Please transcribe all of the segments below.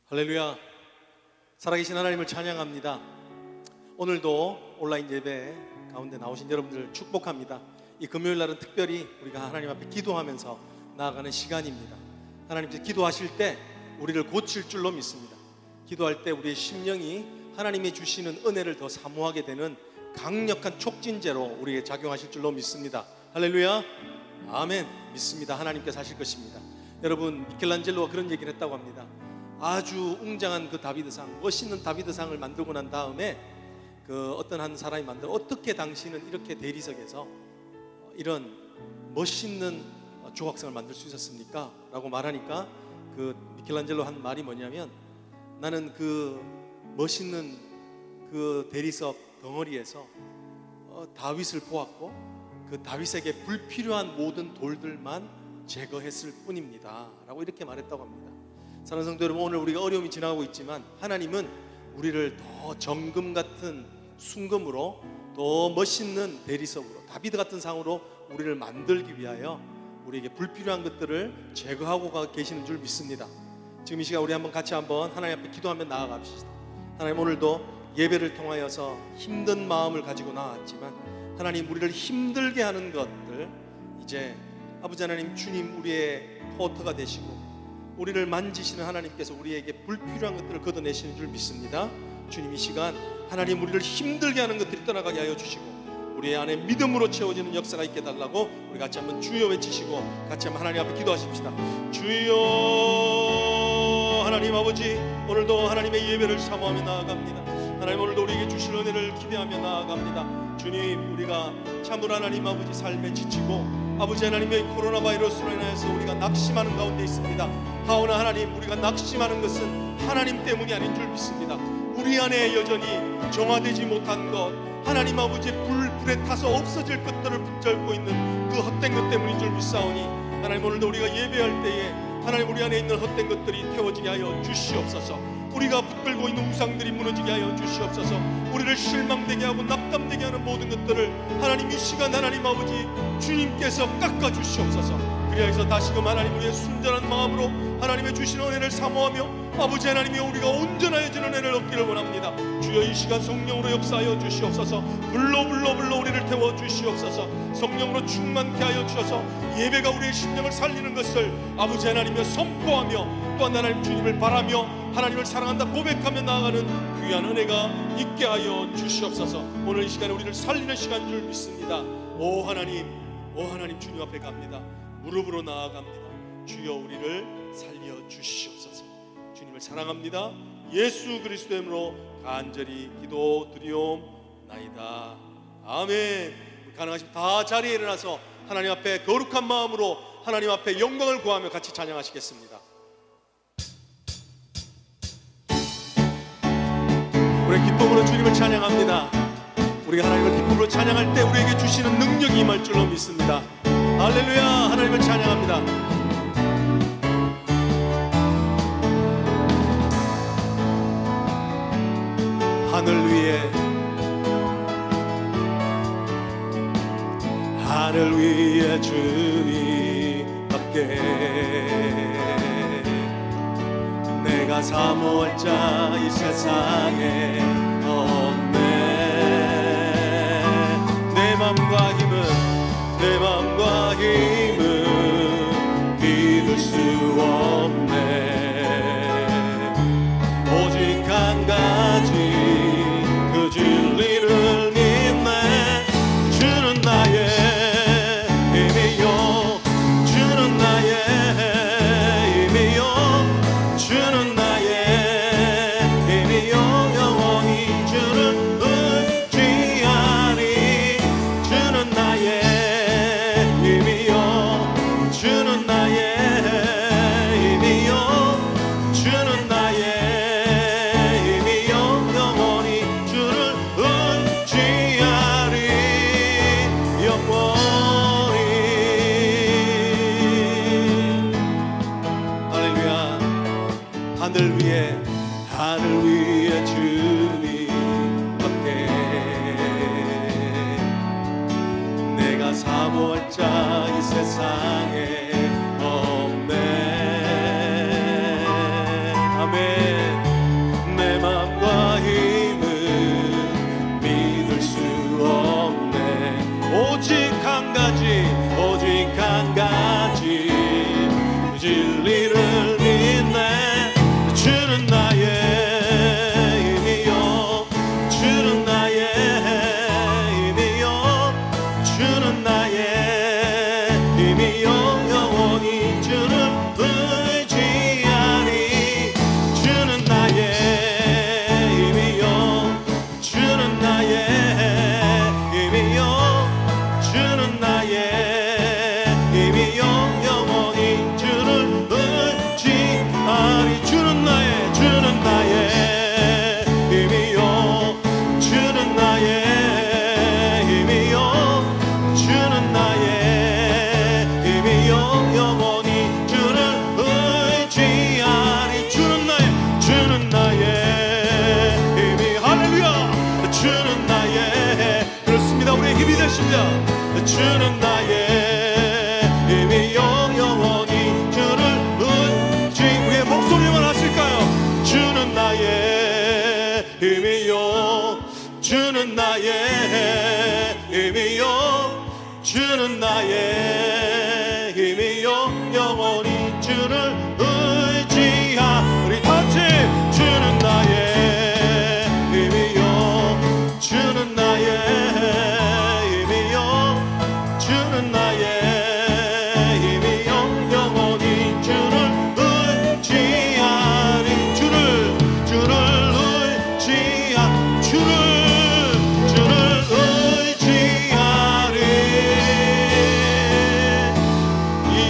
할렐루야. 살아계신 하나님을 찬양합니다. 오늘도 온라인 예배 가운데 나오신 여러분들 축복합니다. 이 금요일 날은 특별히 우리가 하나님 앞에 기도하면서 나아가는 시간입니다. 하나님께서 기도하실 때 우리를 고칠 줄로 믿습니다. 기도할 때 우리의 심령이 하나님이 주시는 은혜를 더 사모하게 되는 강력한 촉진제로 우리에게 작용하실 줄로 믿습니다. 할렐루야. 아멘. 믿습니다. 하나님께서 하실 것입니다. 여러분, 미켈란젤로가 그런 얘기를 했다고 합니다. 아주 웅장한 그 다비드상, 멋있는 다비드상을 만들고 난 다음에 그 어떤 한 사람이 만들어, 어떻게 당신은 이렇게 대리석에서 이런 멋있는 조각상을 만들 수 있었습니까? 라고 말하니까 그 미켈란젤로 한 말이 뭐냐면, 나는 그 멋있는 그 대리석 덩어리에서 다윗을 보았고 그 다윗에게 불필요한 모든 돌들만 제거했을 뿐입니다 라고 이렇게 말했다고 합니다. 사랑하는 성도 여러분, 오늘 우리가 어려움이 지나가고 있지만 하나님은 우리를 더 정금 같은 순금으로, 더 멋있는 대리석으로, 다비드 같은 상으로 우리를 만들기 위하여 우리에게 불필요한 것들을 제거하고 계시는 줄 믿습니다. 지금 이 시간 우리 같이 한번 하나님 앞에 기도하며 나아갑시다. 하나님, 오늘도 예배를 통하여서 힘든 마음을 가지고 나왔지만 하나님, 우리를 힘들게 하는 것들 이제 아버지 하나님, 주님 우리의 포터가 되시고 우리를 만지시는 하나님께서 우리에게 불필요한 것들을 걷어내시는 줄 믿습니다. 주님, 이 시간 하나님, 우리를 힘들게 하는 것들이 떠나가게 하여 주시고 우리 안에 믿음으로 채워지는 역사가 있게 달라고 우리 같이 한번 주여 외치시고 같이 한번 하나님 앞에 기도하십시다. 주여. 하나님 아버지, 오늘도 하나님의 예배를 사모하며 나아갑니다. 하나님, 오늘도 우리에게 주실 은혜를 기대하며 나아갑니다. 주님, 우리가 참으로 하나님 아버지 삶에 지치고 아버지 하나님의 코로나 바이러스로 인해서 우리가 낙심하는 가운데 있습니다. 하오나 하나님, 우리가 낙심하는 것은 하나님 때문이 아닌 줄 믿습니다. 우리 안에 여전히 정화되지 못한 것, 하나님 아버지의 불에 타서 없어질 것들을 붙잡고 있는 그 헛된 것 때문인 줄 믿사오니 하나님, 오늘도 우리가 예배할 때에 하나님, 우리 안에 있는 헛된 것들이 태워지게 하여 주시옵소서. 우리가 붙들고 있는 우상들이 무너지게 하여 주시옵소서. 우리를 실망되게 하고 낙담되게 하는 모든 것들을 하나님, 이 시간 하나님 아버지 주님께서 깎아 주시옵소서. 그리하여서 다시금 하나님, 우리의 순전한 마음으로 하나님의 주신 은혜를 사모하며 아버지 하나님이 우리가 온전해지는 은혜를 얻기를 원합니다. 주여, 이 시간 성령으로 역사하여 주시옵소서. 불로 우리를 태워 주시옵소서. 성령으로 충만케 하여 주셔서 예배가 우리의 심령을 살리는 것을 아버지 하나님여 선포하며 또한 하나님 주님을 바라며 하나님을 사랑한다 고백하며 나아가는 귀한 은혜가 있게 하여 주시옵소서. 오늘 이 시간에 우리를 살리는 시간인 줄 믿습니다. 오 하나님 주님 앞에 갑니다. 무릎으로 나아갑니다. 주여, 우리를 살려 주시옵소서. 주님을 사랑합니다. 예수 그리스도의 이름으로 간절히 기도드리옵나이다. 아멘. 가능하시면 다 자리에 일어나서 하나님 앞에 거룩한 마음으로 하나님 앞에 영광을 구하며 같이 찬양하시겠습니다. 우리 기쁨으로 주님을 찬양합니다. 우리가 하나님을 기쁨으로 찬양할 때 우리에게 주시는 능력이 임할 줄로 믿습니다. 할렐루야. 하나님을 찬양합니다. 하늘 위에 주님밖에 내가 사모할 자 이 세상에 없네. 내 맘과 힘은 믿을 수 없네. 오직 한 가지 그 진리를 믿네. 주는 나의 힘이요, 주는 나의 힘이요, 주는 나의 힘이요, 영원히 주를 의지하리. 주는 나의 힘이요, 주는 나의 힘이요, 주는 나의 힘이요, 영원히 주를 의지하리. 영원히. 할렐루야. 하늘 위에 주님밖에 내가 사모할 자 이 세상에 없네. 아멘. 진리를 믿네. 주는 나의 힘이요 주는 나의 힘이요 주는 나의 힘이요 영원히 주를 의지하리. 주는 나의 힘이요 주는 나의 힘이요 주는 나의 힘이요 영원히 주를 의지하리. 주는 나의 힘이요 주는 나의 힘이요 주는 나의 힘이요 영원히 주를 의지하리. 주는 나의 힘이 할렐루야. 주는 나의 그렇습니다. 우리의 힘이 되십니다. 주는 나의 힘이요 영원히 주를 의지. 우리의 목소리만 하실까요? 주는 나의 힘이요 주는 나의 힘이요 주는 나의 힘이요 영원히 주를 의지하리. 같이 주는 나의 힘이요 주는 나의 힘이요 주는 나의 힘이요 영원히 주를 의지하리. 주를 의지하리.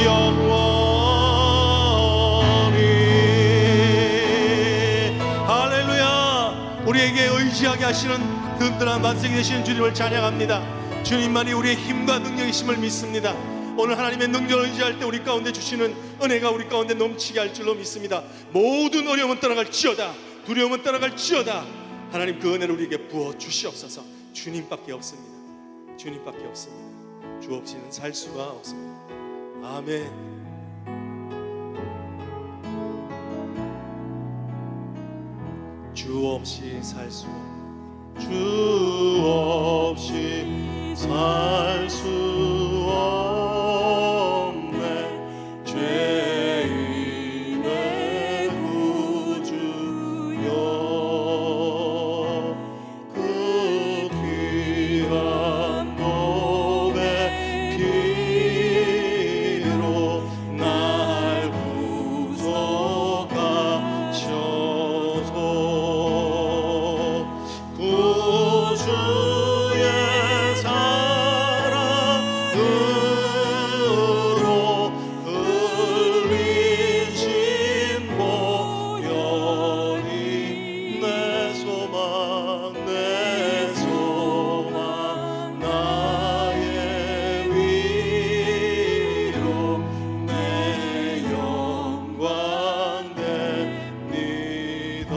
영원히. 할렐루야. 우리에게 의지하게 하시는 든든한 반석이 되시는 주님을 찬양합니다. 주님만이 우리의 힘과 능력이심을 믿습니다. 오늘 하나님의 능력을 의지할 때 우리 가운데 주시는 은혜가 우리 가운데 넘치게 할 줄로 믿습니다. 모든 어려움은 떠나갈지어다, 두려움은 떠나갈지어다. 하나님 그 은혜를 우리에게 부어 주시옵소서. 주님밖에 없습니다. 주님밖에 없습니다. 주 없이는 살 수가 없습니다. 아멘. 주 없이 살 수 없네. 주 없이 살 수 없네. 죄인의 구주여 그 귀한 몸의 피로 날 구속하셔서 구주의 사랑으로 흘리신 보혈이 내 소망 나의 위로 내 영광 됩니다.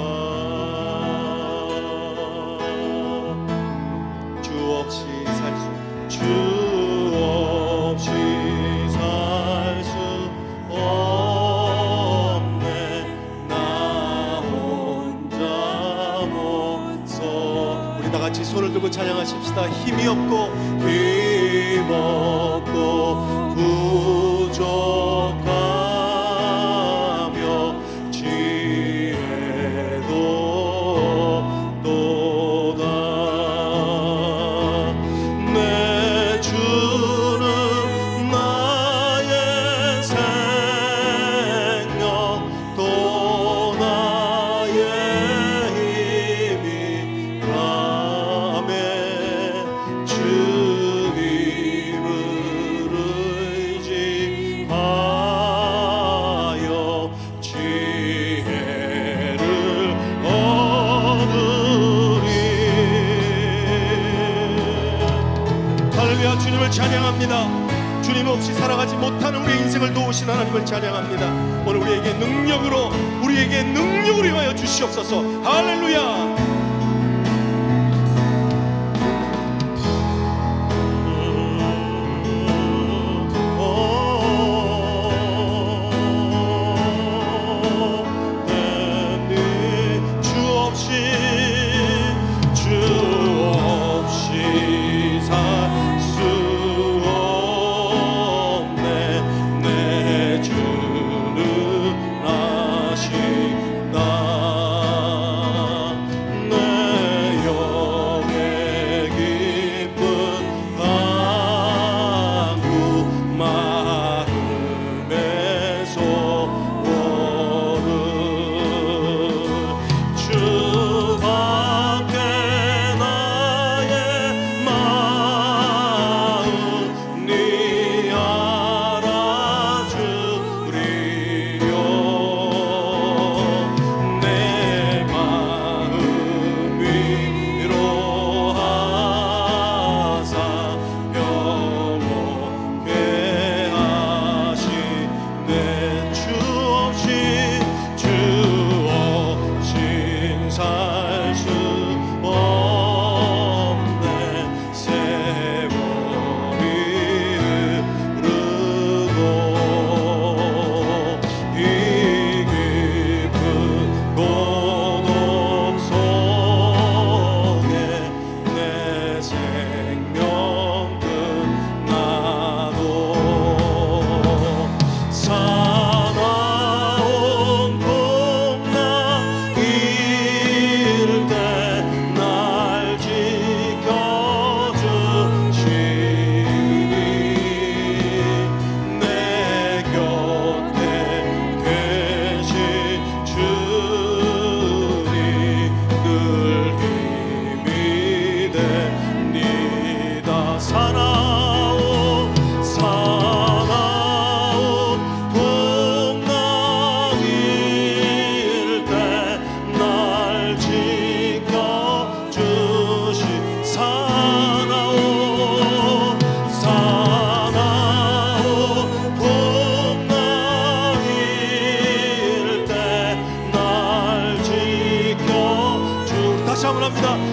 주 없이 살 수 없네. 나 혼자 못서. 우리 다 같이 손을 들고 찬양하십시다. 힘이 없고 부족하며 지혜도 없도다. 내 주는 나의 생명 또 나의 힘이라며 주 힘을 의지하여 지혜를 얻으리. 할렐루야. 주님을 찬양합니다. 주님 없이 살아가지 못하는 우리의 인생을 도우신 하나님을 찬양합니다. 오늘 우리에게 능력으로 임하여 주시옵소서. 할렐루야. 주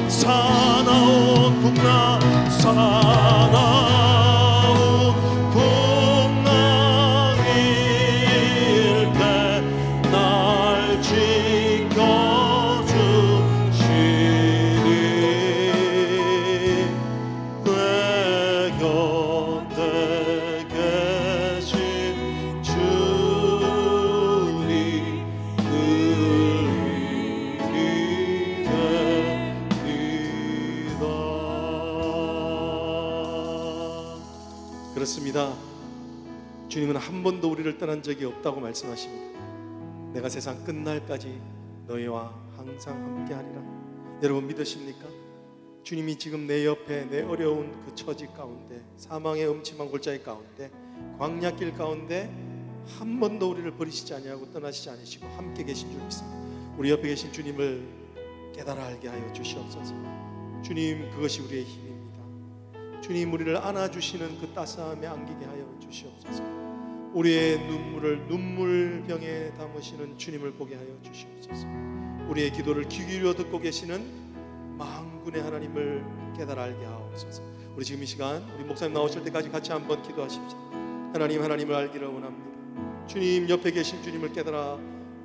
사나운 풍랑 사나운 풍랑일 때 날 지켜주시니 내 곁에 계신 주님 늘 힘이 됩니다. 그렇습니다. 주님은 한 번도 우리를 떠난 적이 없다고 말씀하십니다. 내가 세상 끝날까지 너희와 항상 함께하리라. 여러분 믿으십니까? 주님이 지금 내 옆에 내 어려운 그 처지 가운데, 사망의 음침한 골짜기 가운데, 광야길 가운데 한 번도 우리를 버리시지 아니하고 떠나시지 않으시고 함께 계신 줄 믿습니다. 우리 옆에 계신 주님을 깨달아 알게 하여 주시옵소서. 주님, 그것이 우리의 힘입니다. 주님, 우리를 안아주시는 그 따스함에 안기게 하여 주시옵소서. 우리의 눈물을 눈물병에 담으시는 주님을 보게 하여 주시옵소서. 우리의 기도를 귀 기울여 듣고 계시는 만군의 하나님을 깨달아 알게 하옵소서. 우리 지금 이 시간 우리 목사님 나오실 때까지 같이 한번 기도하십시다. 하나님, 하나님을 알기를 원합니다. 주님, 옆에 계신 주님을 깨달아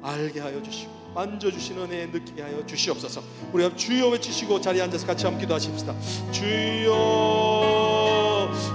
알게 하여 주시고 만져주시는 은혜 느끼게 하여 주시옵소서. 우리가 주여 외치시고 자리에 앉아서 같이 한번 기도하십시다. 주여,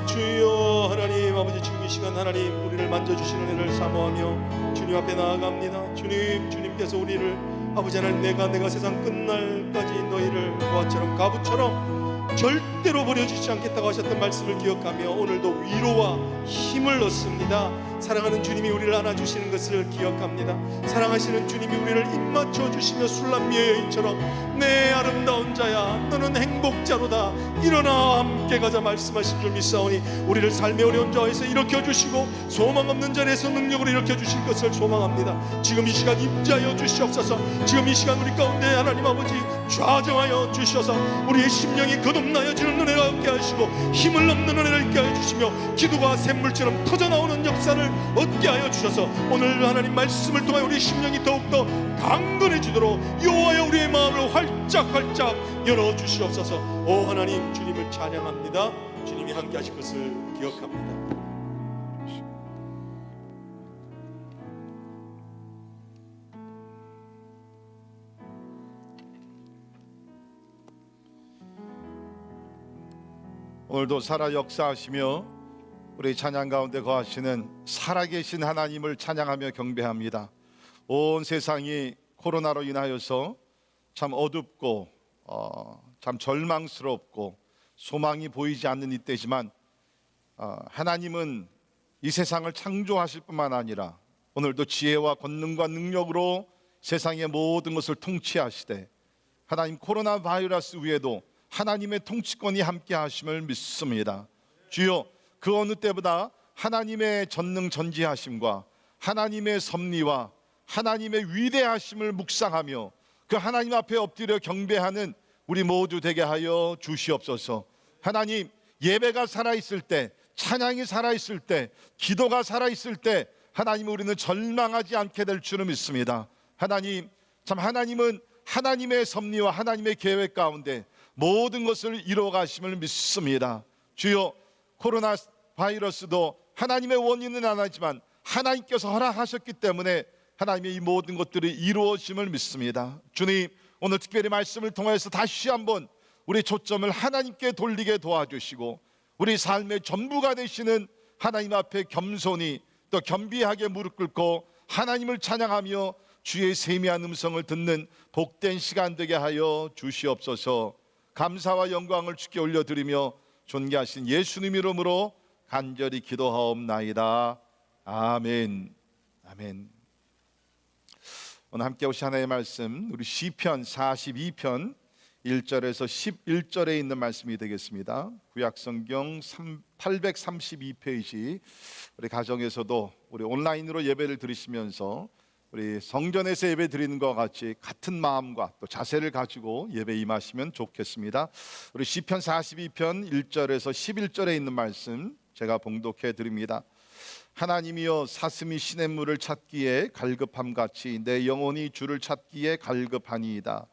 주여. 하나님 아버지, 지금 이 시간 하나님 우리를 만져주시는 은혜를 사모하며 주님 앞에 나아갑니다. 주님, 주님께서 우리를 아버지 하나님, 내가 세상 끝날까지 너희를 노아처럼 가부처럼 절대로 버려주지 않겠다고 하셨던 말씀을 기억하며 오늘도 위로와 힘을 얻습니다. 사랑하는 주님이 우리를 안아주시는 것을 기억합니다. 사랑하시는 주님이 우리를 입맞춰 주시며 술람미의 여인처럼 내 아름다운 자야, 너는 행복자로다, 일어나 함께 가자 말씀하신 줄 믿사오니 우리를 삶의 어려운 자에서 일으켜주시고 소망 없는 자리에서 능력으로 일으켜주실 것을 소망합니다. 지금 이 시간 임재하여 주시옵소서. 지금 이 시간 우리 가운데 하나님 아버지 좌정하여 주셔서 우리의 심령이 거듭나여지는 은혜를 얻게 하시고 힘을 얻는 은혜를 얻게 하여 주시며 기도가 샘물처럼 터져나오는 역사를 얻게 하여 주셔서 오늘 하나님 말씀을 통하여 우리 심령이 더욱더 강건해지도록 여호와여 우리의 마음을 활짝활짝 열어주시옵소서. 오 하나님, 주님을 찬양합니다. 주님이 함께 하실 것을 기억합니다. 오늘도 살아 역사하시며 우리 찬양 가운데 거하시는 살아계신 하나님을 찬양하며 경배합니다. 온 세상이 코로나로 인하여서 참 어둡고 참 절망스럽고 소망이 보이지 않는 이때지만 하나님은 이 세상을 창조하실 뿐만 아니라 오늘도 지혜와 권능과 능력으로 세상의 모든 것을 통치하시되 하나님 코로나 바이러스 위에도 하나님의 통치권이 함께 하심을 믿습니다. 주여, 그 어느 때보다 하나님의 전능전지하심과 하나님의 섭리와 하나님의 위대하심을 묵상하며 그 하나님 앞에 엎드려 경배하는 우리 모두 되게 하여 주시옵소서. 하나님, 예배가 살아있을 때, 찬양이 살아있을 때, 기도가 살아있을 때 하나님, 우리는 절망하지 않게 될 줄을 믿습니다. 하나님, 참 하나님은 하나님의 섭리와 하나님의 계획 가운데 모든 것을 이루어가심을 믿습니다. 주여, 코로나 바이러스도 하나님의 원인은 안 하지만 하나님께서 허락하셨기 때문에 하나님의 이 모든 것들이 이루어짐을 믿습니다. 주님, 오늘 특별히 말씀을 통해서 다시 한번 우리 초점을 하나님께 돌리게 도와주시고 우리 삶의 전부가 되시는 하나님 앞에 겸손히 또 겸비하게 무릎 꿇고 하나님을 찬양하며 주의 세미한 음성을 듣는 복된 시간 되게 하여 주시옵소서. 감사와 영광을 주께 올려드리며 존귀하신 예수님 이름으로 간절히 기도하옵나이다. 아멘. 아멘. 오늘 함께 오신 하나님의 말씀, 우리 시편 42편 1절에서 11절에 있는 말씀이 되겠습니다. 구약성경 832페이지, 우리 가정에서도 우리 온라인으로 예배를 드리시면서 우리 성전에서 예배 드리는 것과 같이 같은 마음과 또 자세를 가지고 예배 임하시면 좋겠습니다. 우리 시편 42편 1절에서 11절에 있는 말씀 제가 봉독해 드립니다. 하나님이여, 사슴이 시냇물을 찾기에 갈급함같이 내 영혼이 주를 찾기에 갈급하니이다.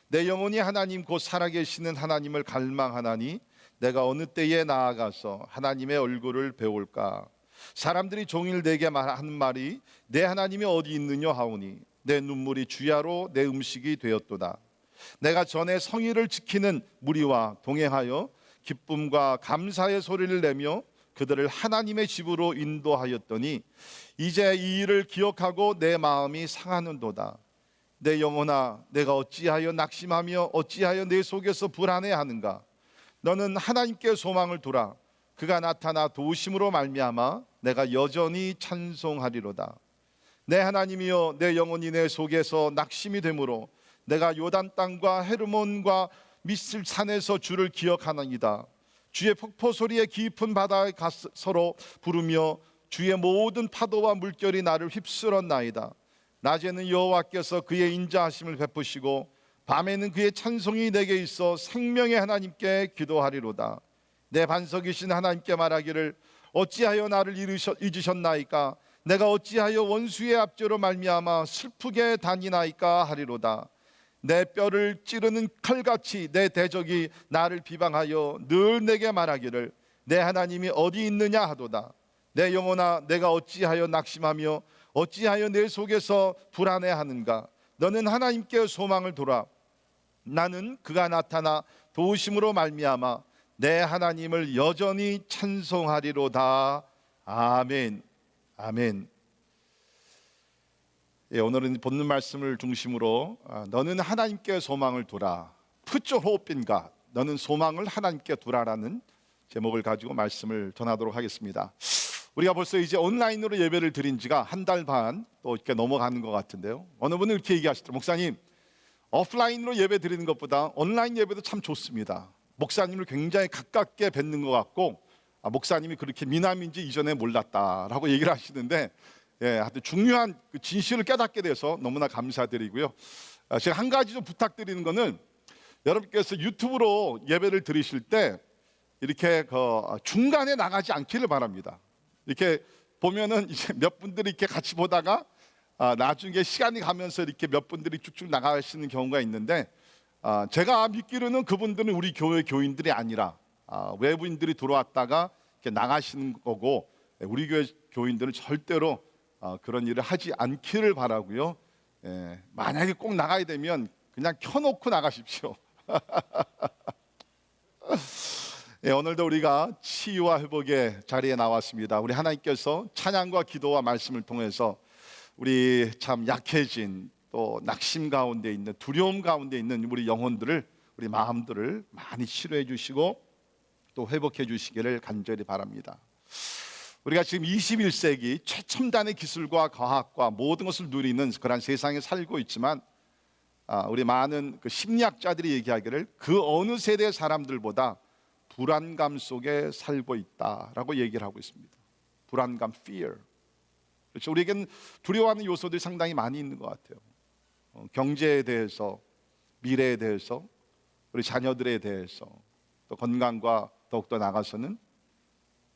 내 영혼이 하나님 곧 살아계시는 하나님을 갈망하나니 내가 어느 때에 나아가서 하나님의 얼굴을 배울까. 사람들이 종일 내게 하는 말이 내 하나님이 어디 있느냐 하오니 내 눈물이 주야로 내 음식이 되었도다. 내가 전에 성의를 지키는 무리와 동행하여 기쁨과 감사의 소리를 내며 그들을 하나님의 집으로 인도하였더니 이제 이 일을 기억하고 내 마음이 상하는도다. 내 영혼아, 내가 어찌하여 낙심하며 어찌하여 내 속에서 불안해하는가. 너는 하나님께 소망을 두라. 그가 나타나 도우심으로 말미암아 내가 여전히 찬송하리로다. 내 하나님이여, 내 영혼이 내 속에서 낙심이 되므로 내가 요단 땅과 헤르몬과 미슬 산에서 주를 기억하나이다. 주의 폭포 소리에 깊은 바다에 서로 부르며 주의 모든 파도와 물결이 나를 휩쓸었나이다. 낮에는 여호와께서 그의 인자하심을 베푸시고 밤에는 그의 찬송이 내게 있어 생명의 하나님께 기도하리로다. 내 반석이신 하나님께 말하기를 어찌하여 나를 잊으셨나이까. 내가 어찌하여 원수의 압제로 말미암아 슬프게 다니나이까 하리로다. 내 뼈를 찌르는 칼같이 내 대적이 나를 비방하여 늘 내게 말하기를 내 하나님이 어디 있느냐 하도다. 내 영혼아, 내가 어찌하여 낙심하며 어찌하여 내 속에서 불안해하는가. 너는 하나님께 소망을 두라. 나는 그가 나타나 도우심으로 말미암아 내 하나님을 여전히 찬송하리로다. 아멘. 아멘. 예, 오늘은 본문 말씀을 중심으로 너는 하나님께 소망을 두라. Put your hope in God. 너는 소망을 하나님께 두라라는 제목을 가지고 말씀을 전하도록 하겠습니다. 우리가 벌써 이제 온라인으로 예배를 드린 지가 한 달 반 또 이렇게 넘어가는 것 같은데요. 어느 분은 이렇게 얘기하시더라고요. 목사님, 오프라인으로 예배 드리는 것보다 온라인 예배도 참 좋습니다. 목사님을 굉장히 가깝게 뵙는 것 같고 목사님이 그렇게 미남인지 이전에 몰랐다라고 얘기를 하시는데, 예, 하여튼 중요한 그 진실을 깨닫게 돼서 너무나 감사드리고요. 제가 한 가지 좀 부탁드리는 거는 여러분께서 유튜브로 예배를 드리실 때 이렇게 중간에 나가지 않기를 바랍니다. 이렇게 보면은 이제 몇 분들이 이렇게 같이 보다가 나중에 시간이 가면서 이렇게 몇 분들이 쭉쭉 나가시는 경우가 있는데, 제가 믿기로는 그분들은 우리 교회 교인들이 아니라 외부인들이 들어왔다가 이렇게 나가시는 거고, 우리 교회 교인들은 절대로 그런 일을 하지 않기를 바라고요. 예, 만약에 꼭 나가야 되면 그냥 켜놓고 나가십시오. 예, 오늘도 우리가 치유와 회복의 자리에 나왔습니다. 우리 하나님께서 찬양과 기도와 말씀을 통해서 우리 참 약해진 또 낙심 가운데 있는 두려움 가운데 있는 우리 영혼들을, 우리 마음들을 많이 치료해 주시고 또 회복해 주시기를 간절히 바랍니다. 우리가 지금 21세기 최첨단의 기술과 과학과 모든 것을 누리는 그런 세상에 살고 있지만, 우리 많은 그 심리학자들이 얘기하기를 그 어느 세대 사람들보다 불안감 속에 살고 있다라고 얘기를 하고 있습니다. 불안감, fear. 그렇죠. 우리에겐 두려워하는 요소들이 상당히 많이 있는 것 같아요. 경제에 대해서, 미래에 대해서, 우리 자녀들에 대해서, 또 건강과 더욱더 나가서는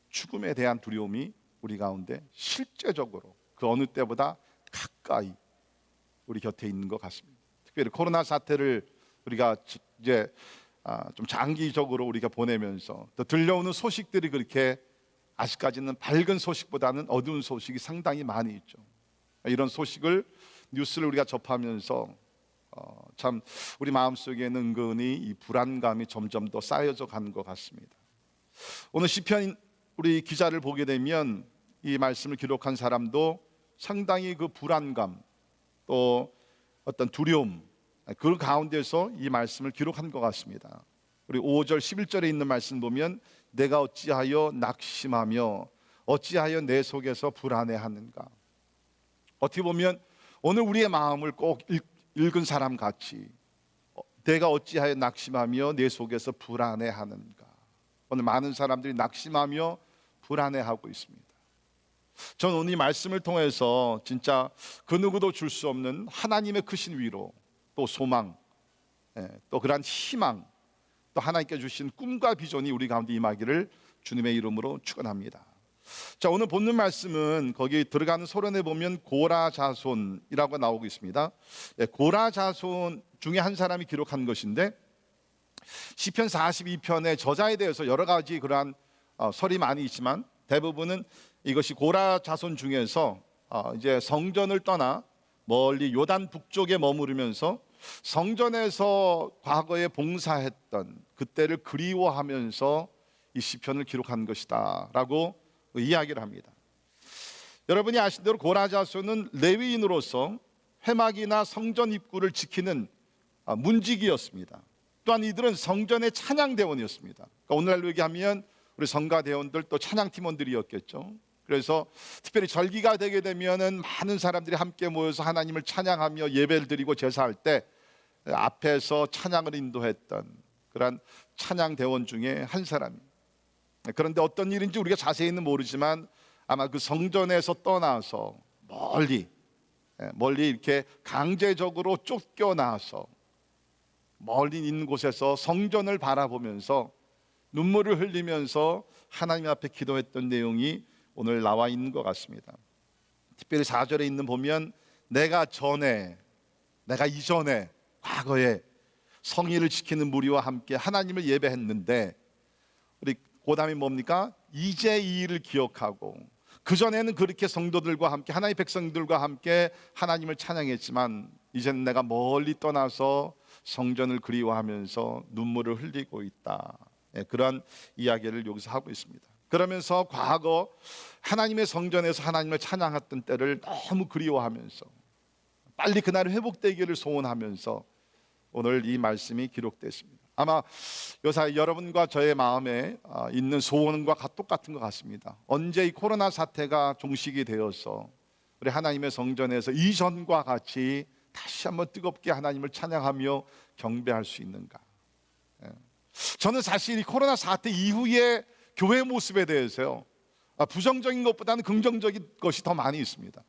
죽음에 대한 두려움이 우리 가운데 실제적으로 그 어느 때보다 가까이 우리 곁에 있는 것 같습니다. 특별히 코로나 사태를 우리가 이제 좀 장기적으로 우리가 보내면서 또 들려오는 소식들이 그렇게 아직까지는 밝은 소식보다는 어두운 소식이 상당히 많이 있죠. 이런 소식을 뉴스를 우리가 접하면서 참 우리 마음속에는 은근히 이 불안감이 점점 더 쌓여져 가는 것 같습니다. 오늘 시편 우리 기자를 보게 되면 이 말씀을 기록한 사람도 상당히 그 불안감 또 어떤 두려움 그 가운데서 이 말씀을 기록한 것 같습니다. 우리 5절 11절에 있는 말씀 보면 내가 어찌하여 낙심하며 어찌하여 내 속에서 불안해하는가. 어떻게 보면 오늘 우리의 마음을 꼭 읽은 사람 같이 내가 어찌하여 낙심하며 내 속에서 불안해하는가. 오늘 많은 사람들이 낙심하며 불안해하고 있습니다. 저는 오늘 이 말씀을 통해서 진짜 그 누구도 줄 수 없는 하나님의 크신 위로 또 소망, 또 그러한 희망, 또 하나님께 주신 꿈과 비전이 우리 가운데 임하기를 주님의 이름으로 축원합니다. 자, 오늘 본문 말씀은 거기 들어가는 서론에 보면 고라 자손이라고 나오고 있습니다. 고라 자손 중에 한 사람이 기록한 것인데 시편 42편의 저자에 대해서 여러 가지 그러한 설이 많이 있지만 대부분은 이것이 고라 자손 중에서 이제 성전을 떠나 멀리 요단 북쪽에 머무르면서 성전에서 과거에 봉사했던 그때를 그리워하면서 이 시편을 기록한 것이다라고 이야기를 합니다. 여러분이 아신 대로 고라 자손은 레위인으로서 회막이나 성전 입구를 지키는 문지기였습니다. 또한 이들은 성전의 찬양대원이었습니다. 그러니까 오늘날로 얘기하면 우리 성가대원들 또 찬양팀원들이었겠죠. 그래서 특별히 절기가 되게 되면은 많은 사람들이 함께 모여서 하나님을 찬양하며 예배를 드리고 제사할 때 앞에서 찬양을 인도했던 그런 찬양대원 중에 한 사람입니다. 그런데 어떤 일인지 우리가 자세히는 모르지만 아마 그 성전에서 떠나서 멀리 이렇게 강제적으로 쫓겨나서 멀리 있는 곳에서 성전을 바라보면서 눈물을 흘리면서 하나님 앞에 기도했던 내용이 오늘 나와 있는 것 같습니다. 특별히 4절에 있는 보면 내가 이전에 과거에 성의를 지키는 무리와 함께 하나님을 예배했는데 우리 그다음에 뭡니까? 이제 이 일을 기억하고 그전에는 그렇게 성도들과 함께 하나님의 백성들과 함께 하나님을 찬양했지만 이제는 내가 멀리 떠나서 성전을 그리워하면서 눈물을 흘리고 있다. 그런 이야기를 여기서 하고 있습니다. 그러면서 과거 하나님의 성전에서 하나님을 찬양했던 때를 너무 그리워하면서 빨리 그날이 회복되기를 소원하면서 오늘 이 말씀이 기록됐습니다. 아마 요사이 여러분과 저의 마음에 있는 소원과 똑같은 것 같습니다. 언제 이 코로나 사태가 종식이 되어서 우리 하나님의 성전에서 이전과 같이 다시 한번 뜨겁게 하나님을 찬양하며 경배할 수 있는가? 저는 사실 이 코로나 사태 이후에 교회 모습에 대해서요 부정적인 것보다는 긍정적인 것이 더 많이 있습니다.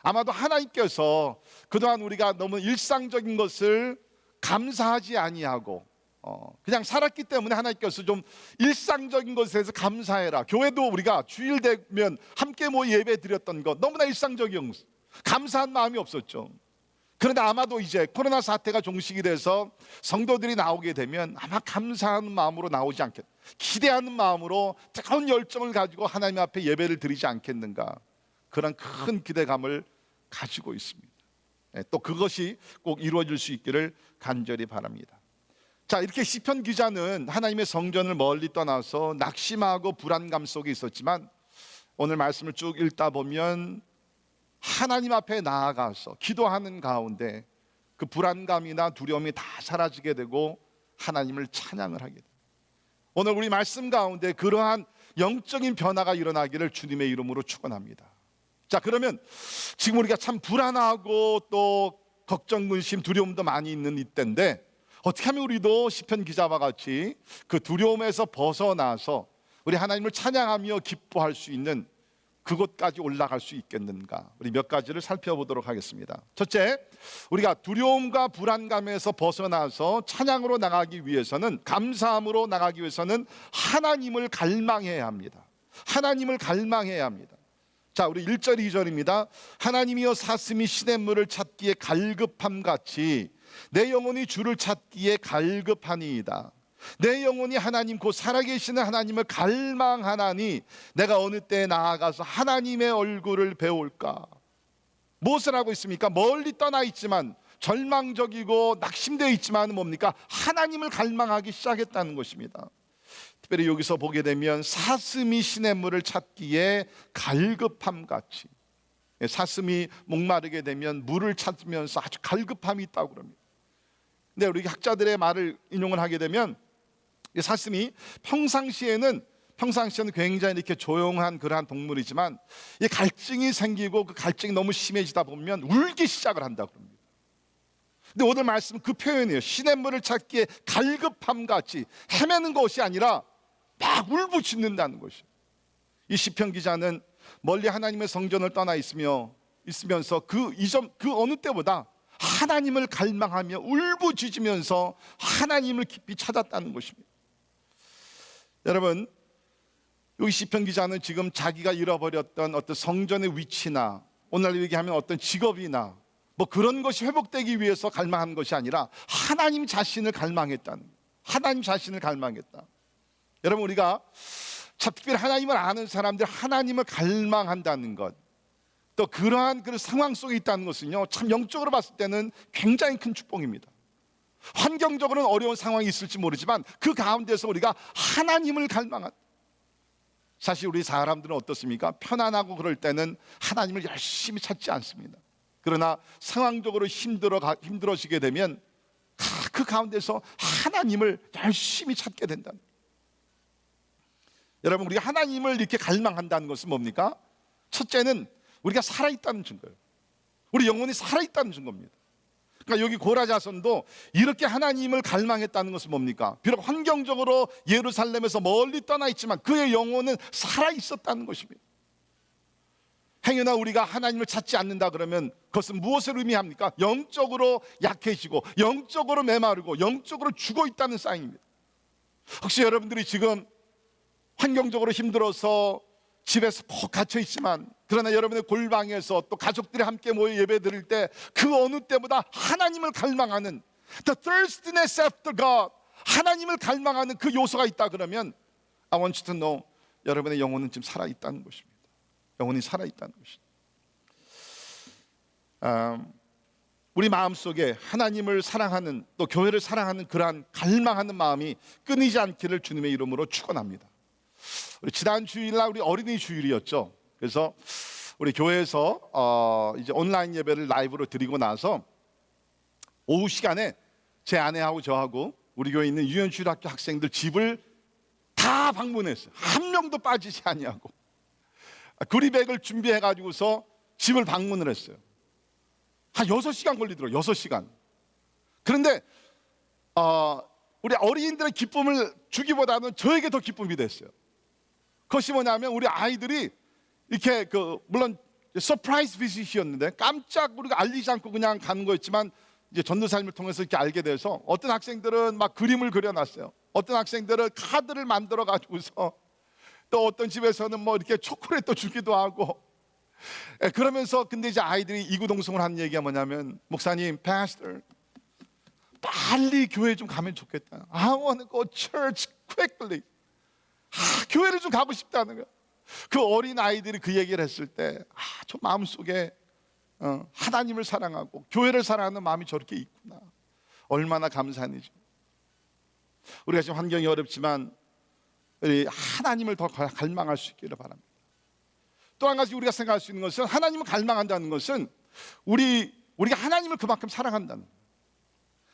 아마도 하나님께서 그동안 우리가 너무 일상적인 것을 감사하지 아니하고 그냥 살았기 때문에 하나님께서 좀 일상적인 것에서 감사해라. 교회도 우리가 주일 되면 함께 모여 예배 드렸던 것 너무나 일상적인 감사한 마음이 없었죠. 그런데 아마도 이제 코로나 사태가 종식이 돼서 성도들이 나오게 되면 아마 감사하는 마음으로 나오지 않겠, 기대하는 마음으로 뜨거운 열정을 가지고 하나님 앞에 예배를 드리지 않겠는가, 그런 큰 기대감을 가지고 있습니다. 또 그것이 꼭 이루어질 수 있기를 간절히 바랍니다. 자, 이렇게 시편 기자는 하나님의 성전을 멀리 떠나서 낙심하고 불안감 속에 있었지만 오늘 말씀을 쭉 읽다 보면 하나님 앞에 나아가서 기도하는 가운데 그 불안감이나 두려움이 다 사라지게 되고 하나님을 찬양을 하게 됩니다. 오늘 우리 말씀 가운데 그러한 영적인 변화가 일어나기를 주님의 이름으로 축원합니다. 자, 그러면 지금 우리가 참 불안하고 또 걱정, 근심, 두려움도 많이 있는 이때인데 어떻게 하면 우리도 시편 기자와 같이 그 두려움에서 벗어나서 우리 하나님을 찬양하며 기뻐할 수 있는 그곳까지 올라갈 수 있겠는가? 우리 몇 가지를 살펴보도록 하겠습니다. 첫째, 우리가 두려움과 불안감에서 벗어나서 찬양으로 나가기 위해서는, 감사함으로 나가기 위해서는 하나님을 갈망해야 합니다. 하나님을 갈망해야 합니다. 자, 우리 1절 2절입니다. 하나님이여 사슴이 시냇물을 찾기에 갈급함 같이 내 영혼이 주를 찾기에 갈급하니이다. 내 영혼이 하나님 곧 살아계시는 하나님을 갈망하나니 내가 어느 때에 나아가서 하나님의 얼굴을 배울까? 무엇을 하고 있습니까? 멀리 떠나 있지만 절망적이고 낙심되어 있지만 뭡니까? 하나님을 갈망하기 시작했다는 것입니다. 특별히 여기서 보게 되면 사슴이 시냇물을 찾기에 갈급함 같이, 사슴이 목마르게 되면 물을 찾으면서 아주 갈급함이 있다고 그럽니다. 근데 우리 학자들의 말을 인용을 하게 되면 사슴이 평상시에는 굉장히 이렇게 조용한 그러한 동물이지만 이 갈증이 생기고 그 갈증이 너무 심해지다 보면 울기 시작을 한다고 합니다. 근데 오늘 말씀 그 표현이에요. 시냇물을 찾기에 갈급함 같이, 헤매는 것이 아니라 막 울부짖는다는 것이에요. 이 시편 기자는 멀리 하나님의 성전을 떠나 있으면서 그 어느 때보다 하나님을 갈망하며 울부짖으면서 하나님을 깊이 찾았다는 것입니다. 여러분, 여기 시편 기자는 지금 자기가 잃어버렸던 어떤 성전의 위치나 오늘날 얘기하면 어떤 직업이나 뭐 그런 것이 회복되기 위해서 갈망한 것이 아니라 하나님 자신을 갈망했다는, 하나님 자신을 갈망했다. 여러분, 우리가 특별히 하나님을 아는 사람들, 하나님을 갈망한다는 것, 또 그러한 그 상황 속에 있다는 것은요, 참 영적으로 봤을 때는 굉장히 큰 축복입니다. 환경적으로는 어려운 상황이 있을지 모르지만 그 가운데서 우리가 하나님을 갈망한, 사실 우리 사람들은 어떻습니까? 편안하고 그럴 때는 하나님을 열심히 찾지 않습니다. 그러나 상황적으로 힘들어지게 되면 그 가운데서 하나님을 열심히 찾게 된다. 여러분, 우리가 하나님을 이렇게 갈망한다는 것은 뭡니까? 첫째는 우리가 살아있다는 증거예요. 우리 영혼이 살아있다는 증거입니다. 그러니까 여기 고라자손도 이렇게 하나님을 갈망했다는 것은 뭡니까? 비록 환경적으로 예루살렘에서 멀리 떠나 있지만 그의 영혼은 살아있었다는 것입니다. 행여나 우리가 하나님을 찾지 않는다 그러면 그것은 무엇을 의미합니까? 영적으로 약해지고 영적으로 메마르고 영적으로 죽어 있다는 사인입니다. 혹시 여러분들이 지금 환경적으로 힘들어서 집에서 꼭 갇혀 있지만, 그러나 여러분의 골방에서 또 가족들이 함께 모여 예배 드릴 때 그 어느 때보다 하나님을 갈망하는 the thirstiness after God, 하나님을 갈망하는 그 요소가 있다 그러면 I want you to know, 여러분의 영혼은 지금 살아있다는 것입니다. 영혼이 살아있다는 것입니다. 우리 마음속에 하나님을 사랑하는, 또 교회를 사랑하는 그러한 갈망하는 마음이 끊이지 않기를 주님의 이름으로 축원합니다. 우리 지난 주일날 우리 어린이 주일이었죠. 그래서 우리 교회에서 이제 온라인 예배를 라이브로 드리고 나서 오후 시간에 제 아내하고 저하고 우리 교회에 있는 유연주일학교 학생들 집을 다 방문했어요. 한 명도 빠지지 아니하고 구리백을 준비해가지고서 집을 방문을 했어요. 한 6시간 걸리더라고요. 6시간. 그런데 우리 어린이들의 기쁨을 주기보다는 저에게 더 기쁨이 됐어요. 그것이 뭐냐면 우리 아이들이 이렇게 물론 서프라이즈 비짓이었는데 깜짝 우리가 알리지 않고 그냥 가는 거였지만 이제 전도사님을 통해서 이렇게 알게 돼서 어떤 학생들은 막 그림을 그려놨어요. 어떤 학생들은 카드를 만들어 가지고서, 또 어떤 집에서는 뭐 이렇게 초콜릿도 주기도 하고, 그러면서 근데 이제 아이들이 이구동성을 하는 얘기가 뭐냐면, 목사님, pastor, 빨리 교회 좀 가면 좋겠다. I want to go church quickly. 교회를 좀 가고 싶다는 거야. 그 어린 아이들이 그 얘기를 했을 때, 저 마음속에 하나님을 사랑하고 교회를 사랑하는 마음이 저렇게 있구나. 얼마나 감사한지. 우리가 지금 환경이 어렵지만 우리 하나님을 더 갈망할 수 있기를 바랍니다. 또 한 가지 우리가 생각할 수 있는 것은, 하나님을 갈망한다는 것은 우리가 하나님을 그만큼 사랑한다는 거예요.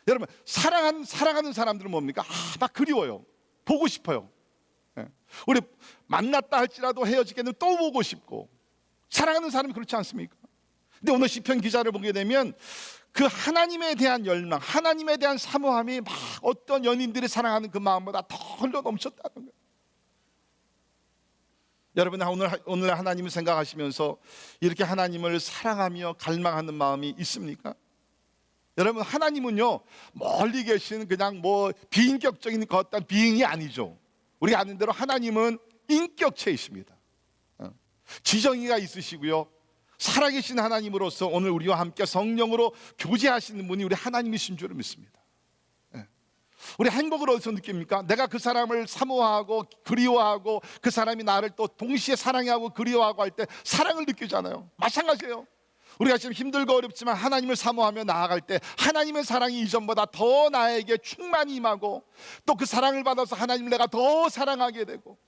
여러분, 사랑하는 사람들은 뭡니까? 막 그리워요. 보고 싶어요. 우리 만났다 할지라도 헤어지게는 또 보고 싶고, 사랑하는 사람이 그렇지 않습니까? 근데 오늘 시편 기자를 보게 되면 그 하나님에 대한 열망, 하나님에 대한 사모함이 막 어떤 연인들이 사랑하는 그 마음보다 더 흘러 넘쳤다는 거예요. 여러분, 오늘 하나님을 생각하시면서 이렇게 하나님을 사랑하며 갈망하는 마음이 있습니까? 여러분, 하나님은요 멀리 계신 그냥 뭐 비인격적인 어떤 비잉이 아니죠. 우리가 아는 대로 하나님은 인격체이십니다. 지정의가 있으시고요, 살아계신 하나님으로서 오늘 우리와 함께 성령으로 교제하시는 분이 우리 하나님이신 줄 믿습니다. 우리 행복을 어디서 느낍니까? 내가 그 사람을 사모하고 그리워하고 그 사람이 나를 또 동시에 사랑하고 그리워하고 할 때 사랑을 느끼잖아요. 마찬가지예요. 우리가 지금 힘들고 어렵지만 하나님을 사모하며 나아갈 때 하나님의 사랑이 이전보다 더 나에게 충만히 임하고, 또 그 사랑을 받아서 하나님을 내가 더 사랑하게 되고,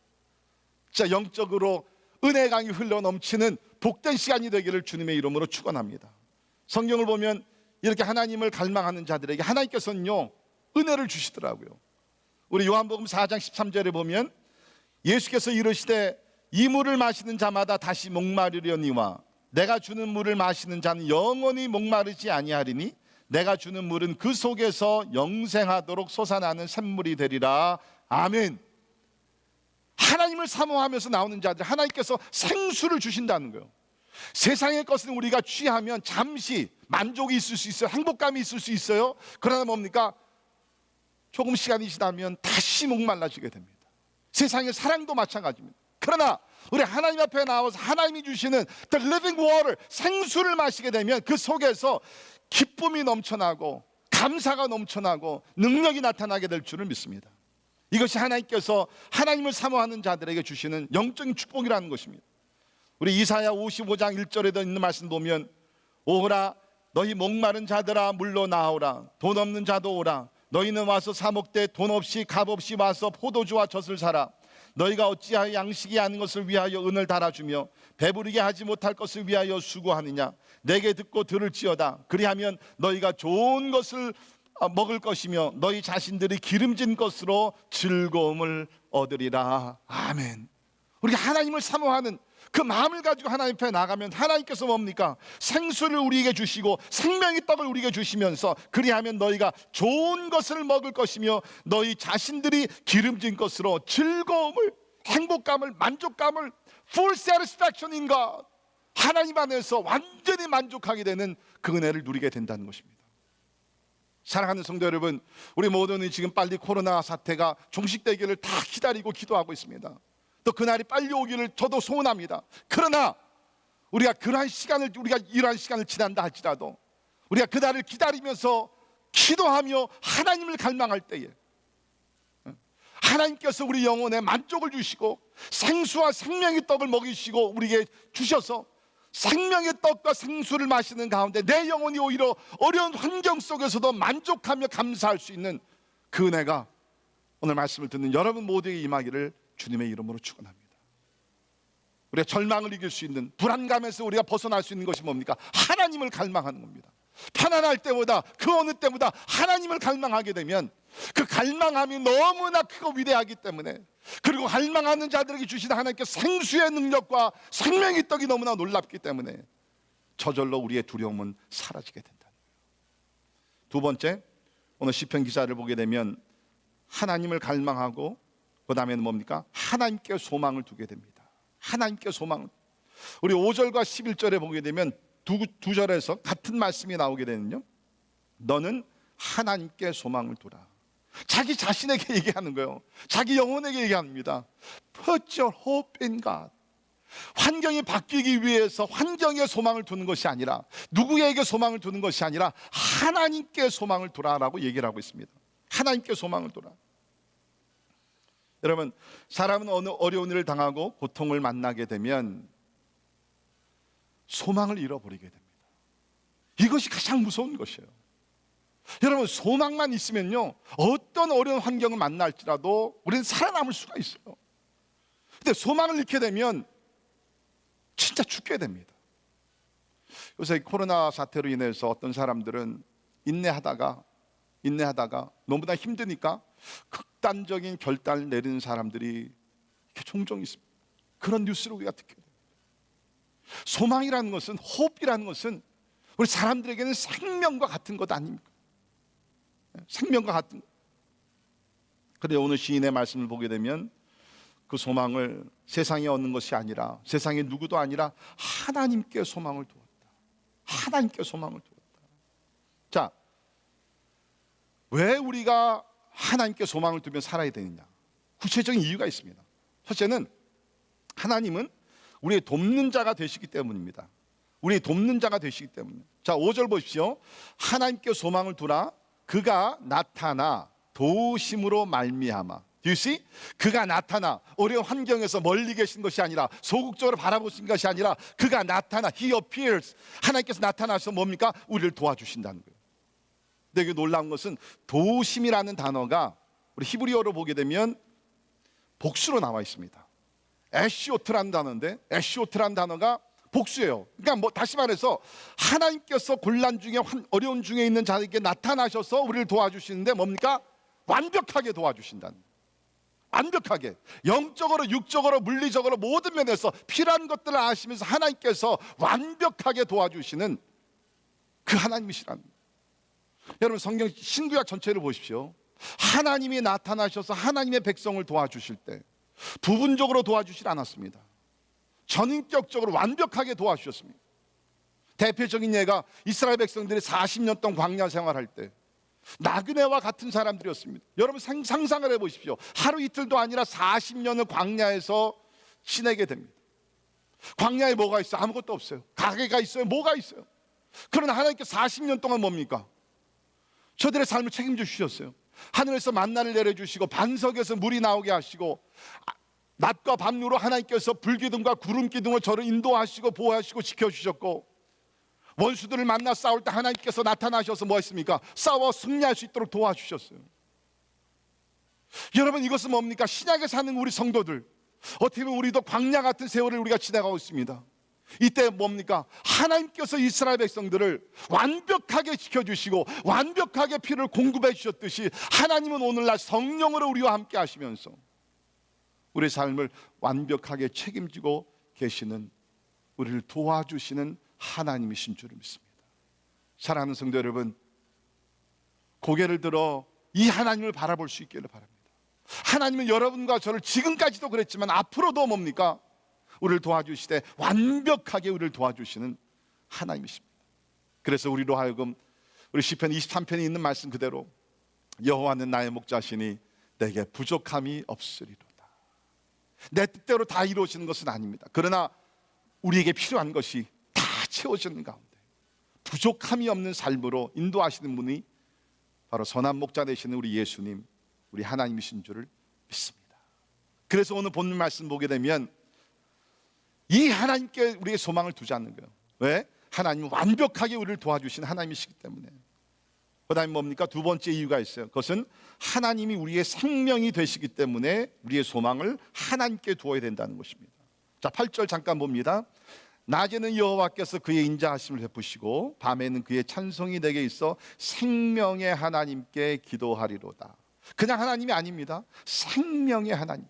진짜 영적으로 은혜 강이 흘러 넘치는 복된 시간이 되기를 주님의 이름으로 축원합니다. 성경을 보면 이렇게 하나님을 갈망하는 자들에게 하나님께서는요 은혜를 주시더라고요. 우리 요한복음 4장 13절에 보면 예수께서 이르시되 이 물을 마시는 자마다 다시 목마르려니와 내가 주는 물을 마시는 자는 영원히 목마르지 아니하리니 내가 주는 물은 그 속에서 영생하도록 솟아나는 샘물이 되리라. 아멘. 하나님을 사모하면서 나오는 자들, 하나님께서 생수를 주신다는 거예요. 세상의 것은 우리가 취하면 잠시 만족이 있을 수 있어요. 행복감이 있을 수 있어요. 그러나 뭡니까? 조금 시간이 지나면 다시 목말라지게 됩니다. 세상의 사랑도 마찬가지입니다. 그러나 우리 하나님 앞에 나와서 하나님이 주시는 the living water, 생수를 마시게 되면 그 속에서 기쁨이 넘쳐나고 감사가 넘쳐나고 능력이 나타나게 될 줄을 믿습니다. 이것이 하나님께서 하나님을 사모하는 자들에게 주시는 영적인 축복이라는 것입니다. 우리 이사야 55장 1절에도 있는 말씀 보면, 오라 너희 목마른 자들아 물러 나오라, 돈 없는 자도 오라, 너희는 와서 사 먹되 돈 없이 값 없이 와서 포도주와 젖을 사라. 너희가 어찌하여 양식이 아닌 것을 위하여 은을 달아주며 배부르게 하지 못할 것을 위하여 수고하느냐. 내게 듣고 들을지어다. 그리하면 너희가 좋은 것을 먹을 것이며 너희 자신들이 기름진 것으로 즐거움을 얻으리라. 아멘. 우리가 하나님을 사모하는 그 마음을 가지고 하나님 앞에 나가면 하나님께서 뭡니까? 생수를 우리에게 주시고 생명의 떡을 우리에게 주시면서, 그리하면 너희가 좋은 것을 먹을 것이며 너희 자신들이 기름진 것으로 즐거움을, 행복감을, 만족감을, full satisfaction in God, 하나님 안에서 완전히 만족하게 되는 그 은혜를 누리게 된다는 것입니다. 사랑하는 성도 여러분, 우리 모두는 지금 빨리 코로나 사태가 종식되기를 다 기다리고 기도하고 있습니다. 또 그날이 빨리 오기를 저도 소원합니다. 그러나 우리가 그러한 시간을, 우리가 이러한 시간을 지난다 할지라도 우리가 그날을 기다리면서 기도하며 하나님을 갈망할 때에 하나님께서 우리 영혼에 만족을 주시고 생수와 생명의 떡을 먹이시고 우리에게 주셔서 생명의 떡과 생수를 마시는 가운데 내 영혼이 오히려 어려운 환경 속에서도 만족하며 감사할 수 있는 그 은혜가 오늘 말씀을 듣는 여러분 모두에게 임하기를 주님의 이름으로 축원합니다. 우리가 절망을 이길 수 있는, 불안감에서 우리가 벗어날 수 있는 것이 뭡니까? 하나님을 갈망하는 겁니다. 편안할 때보다 그 어느 때보다 하나님을 갈망하게 되면 그 갈망함이 너무나 크고 위대하기 때문에, 그리고 갈망하는 자들에게 주시는 하나님께서 생수의 능력과 생명의 떡이 너무나 놀랍기 때문에 저절로 우리의 두려움은 사라지게 된다. 두 번째, 오늘 시편 기사를 보게 되면 하나님을 갈망하고 그 다음에는 뭡니까? 하나님께 소망을 두게 됩니다. 하나님께 소망을. 우리 5절과 11절에 보게 되면 두 절에서 같은 말씀이 나오게 되는요, 너는 하나님께 소망을 두라. 자기 자신에게 얘기하는 거예요. 자기 영혼에게 얘기합니다. Put your hope in God. 환경이 바뀌기 위해서 환경에 소망을 두는 것이 아니라, 누구에게 소망을 두는 것이 아니라 하나님께 소망을 두라라고 얘기를 하고 있습니다. 하나님께 소망을 두라. 여러분, 사람은 어느 어려운 일을 당하고 고통을 만나게 되면 소망을 잃어버리게 됩니다. 이것이 가장 무서운 것이에요. 여러분, 소망만 있으면요, 어떤 어려운 환경을 만날지라도 우리는 살아남을 수가 있어요. 근데 소망을 잃게 되면 진짜 죽게 됩니다. 요새 코로나 사태로 인해서 어떤 사람들은 인내하다가 너무나 힘드니까 극단적인 결단을 내리는 사람들이 이렇게 종종 있습니다. 그런 뉴스를 우리가 듣게 됩니다. 소망이라는 것은, 호흡이라는 것은 우리 사람들에게는 생명과 같은 것 아닙니까? 생명과 같은 것. 그런데 오늘 시인의 말씀을 보게 되면 그 소망을 세상에 얻는 것이 아니라, 세상에 누구도 아니라 하나님께 소망을 두었다. 하나님께 소망을 두었다. 자, 왜 우리가 하나님께 소망을 두며 살아야 되느냐? 구체적인 이유가 있습니다. 첫째는 하나님은 우리의 돕는 자가 되시기 때문입니다. 우리의 돕는 자가 되시기 때문에. 자, 5절 보십시오. 하나님께 소망을 두라. 그가 나타나 도우심으로 말미암아. Do you see? 그가 나타나, 어려운 환경에서 멀리 계신 것이 아니라, 소극적으로 바라보신 것이 아니라 그가 나타나, He appears. 하나님께서 나타나서 뭡니까? 우리를 도와주신다는 거예요. 근데 이게 놀라운 것은 도우심이라는 단어가 우리 히브리어로 보게 되면 복수로 나와 있습니다. 에시오트라는 단어인데, 에시오트라는 단어가 복수예요. 그러니까 다시 말해서 하나님께서 곤란 중에, 어려운 중에 있는 자에게 나타나셔서 우리를 도와주시는데 뭡니까? 완벽하게 도와주신다는 거예요. 완벽하게, 영적으로, 육적으로, 물리적으로 모든 면에서 필요한 것들을 아시면서 하나님께서 완벽하게 도와주시는 그 하나님이시라는 거예요. 여러분, 성경 신구약 전체를 보십시오. 하나님이 나타나셔서 하나님의 백성을 도와주실 때 부분적으로 도와주질 않았습니다. 전인격적으로 완벽하게 도와주셨습니다. 대표적인 예가 이스라엘 백성들이 40년 동안 광야 생활할 때 나그네와 같은 사람들이었습니다. 여러분 상상을 해보십시오. 하루 이틀도 아니라 40년을 광야에서 지내게 됩니다. 광야에 뭐가 있어요? 아무것도 없어요. 가게가 있어요? 뭐가 있어요? 그러나 하나님께 40년 동안 뭡니까? 저들의 삶을 책임져 주셨어요. 하늘에서 만나를 내려주시고 반석에서 물이 나오게 하시고 낮과 밤으로 하나님께서 불기둥과 구름기둥을 저를 인도하시고 보호하시고 지켜주셨고, 원수들을 만나 싸울 때 하나님께서 나타나셔서 뭐 했습니까? 싸워 승리할 수 있도록 도와주셨어요. 여러분, 이것은 뭡니까? 신약에 사는 우리 성도들, 어떻게 보면 우리도 광야 같은 세월을 우리가 지나가고 있습니다. 이때 뭡니까? 하나님께서 이스라엘 백성들을 완벽하게 지켜주시고 완벽하게 피를 공급해 주셨듯이, 하나님은 오늘날 성령으로 우리와 함께 하시면서 우리 삶을 완벽하게 책임지고 계시는, 우리를 도와주시는 하나님이신 줄을 믿습니다. 사랑하는 성도 여러분, 고개를 들어 이 하나님을 바라볼 수 있기를 바랍니다. 하나님은 여러분과 저를 지금까지도 그랬지만 앞으로도 뭡니까? 우리를 도와주시되 완벽하게 우리를 도와주시는 하나님이십니다. 그래서 우리로 하여금 우리 시편 23편에 있는 말씀 그대로 여호와는 나의 목자시니 내게 부족함이 없으리로다. 내 뜻대로 다 이루어지는 것은 아닙니다. 그러나 우리에게 필요한 것이 다 채워지는 가운데 부족함이 없는 삶으로 인도하시는 분이 바로 선한 목자 되시는 우리 예수님, 우리 하나님이신 줄을 믿습니다. 그래서 오늘 본문 말씀 보게 되면 이 하나님께 우리의 소망을 두지 않는 거예요. 왜? 하나님은 완벽하게 우리를 도와주신 하나님이시기 때문에. 그 다음에 뭡니까? 두 번째 이유가 있어요. 그것은 하나님이 우리의 생명이 되시기 때문에 우리의 소망을 하나님께 두어야 된다는 것입니다. 자, 8절 잠깐 봅니다. 낮에는 여호와께서 그의 인자하심을 베푸시고 밤에는 그의 찬송이 내게 있어 생명의 하나님께 기도하리로다. 그냥 하나님이 아닙니다. 생명의 하나님.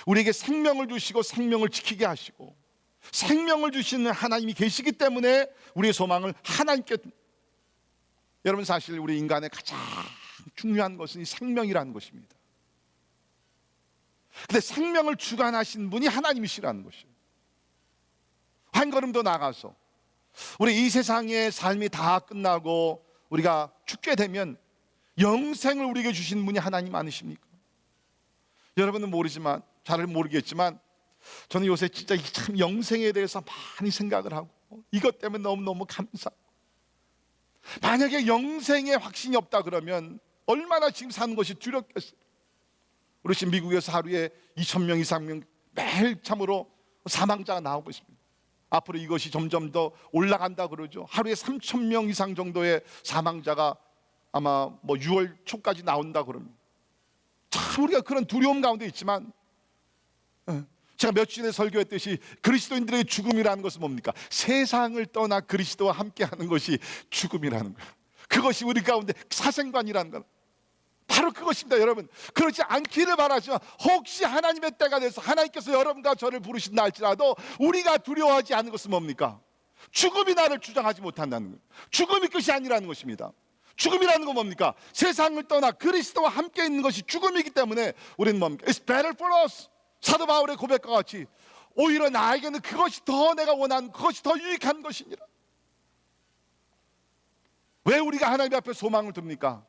우리에게 생명을 주시고 생명을 지키게 하시고 생명을 주시는 하나님이 계시기 때문에 우리의 소망을 하나님께. 여러분, 사실 우리 인간의 가장 중요한 것은 이 생명이라는 것입니다. 근데 생명을 주관하신 분이 하나님이시라는 것이에요. 한 걸음 더 나아가서 우리 이 세상의 삶이 다 끝나고 우리가 죽게 되면 영생을 우리에게 주신 분이 하나님 아니십니까? 여러분은 모르지만, 잘 모르겠지만 저는 요새 진짜 참 영생에 대해서 많이 생각을 하고 이것 때문에 너무너무 감사하고, 만약에 영생에 확신이 없다 그러면 얼마나 지금 사는 것이 두렵겠어요. 우리 지금 미국에서 하루에 2,000명 이상 매일 참으로 사망자가 나오고 있습니다. 앞으로 이것이 점점 더 올라간다 그러죠. 하루에 3,000명 이상 정도의 사망자가 아마 6월 초까지 나온다 그럽니다. 참 우리가 그런 두려움 가운데 있지만, 제가 며칠 전에 설교했듯이 그리스도인들의 죽음이라는 것은 뭡니까? 세상을 떠나 그리스도와 함께하는 것이 죽음이라는 거예요. 그것이 우리 가운데 사생관이라는 것, 바로 그것입니다. 여러분, 그렇지 않기를 바라지만 혹시 하나님의 때가 돼서 하나님께서 여러분과 저를 부르신다 할지라도 우리가 두려워하지 않는 것은 뭡니까? 죽음이 나를 주장하지 못한다는 거예요. 죽음이 끝이 아니라는 것입니다. 죽음이라는 건 뭡니까? 세상을 떠나 그리스도와 함께 있는 것이 죽음이기 때문에 우리는 뭡니까? It's better for us. 사도 바울의 고백과 같이 오히려 나에게는 그것이 더 내가 원하는, 그것이 더 유익한 것이니라. 왜 우리가 하나님 앞에 소망을 둡니까?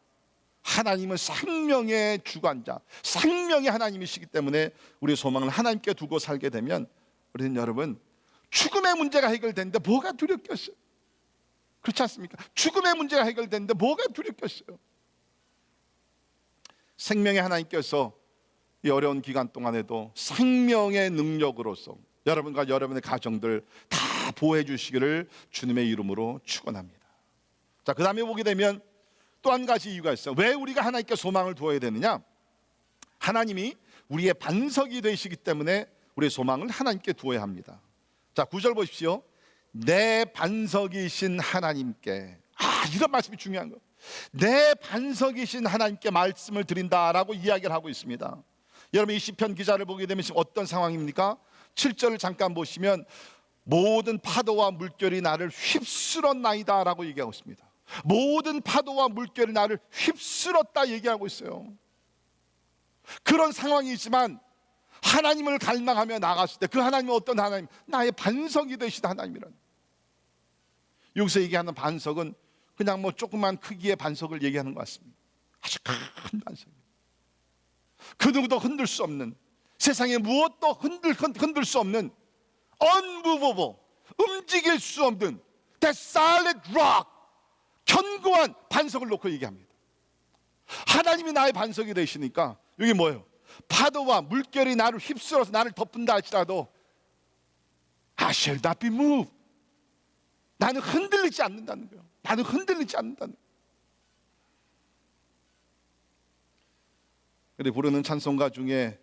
하나님은 생명의 주관자, 생명의 하나님이시기 때문에 우리의 소망을 하나님께 두고 살게 되면 우리는, 여러분, 죽음의 문제가 해결되는데 뭐가 두렵겠어요? 그렇지 않습니까? 죽음의 문제가 해결되는데 뭐가 두렵겠어요? 생명의 하나님께서 이 어려운 기간 동안에도 생명의 능력으로서 여러분과 여러분의 가정들 다 보호해 주시기를 주님의 이름으로 축원합니다. 자, 그 다음에 보게 되면 또 한 가지 이유가 있어요. 왜 우리가 하나님께 소망을 두어야 되느냐? 하나님이 우리의 반석이 되시기 때문에 우리의 소망을 하나님께 두어야 합니다. 자, 9절 보십시오. 내 반석이신 하나님께. 이런 말씀이 중요한 거예요. 내 반석이신 하나님께 말씀을 드린다라고 이야기를 하고 있습니다. 여러분, 이 시편 기자를 보게 되면 지금 어떤 상황입니까? 7절을 잠깐 보시면 모든 파도와 물결이 나를 휩쓸었나이다 라고 얘기하고 있습니다. 모든 파도와 물결이 나를 휩쓸었다 얘기하고 있어요. 그런 상황이 있지만 하나님을 갈망하며 나갔을 때 그 하나님은 어떤 하나님? 나의 반석이 되시다 하나님이라는. 여기서 얘기하는 반석은 그냥 조그만 크기의 반석을 얘기하는 것 같습니다. 아주 큰 반석. 그 누구도 흔들 수 없는, 세상에 무엇도 흔들 수 없는 unmovable, 움직일 수 없는 that solid rock, 견고한 반석을 놓고 얘기합니다. 하나님이 나의 반석이 되시니까 이게 뭐예요? 파도와 물결이 나를 휩쓸어서 나를 덮은다 할지라도 I shall not be moved. 나는 흔들리지 않는다는 거예요. 나는 흔들리지 않는다는 거예요. 그리고 부르는 찬송가 중에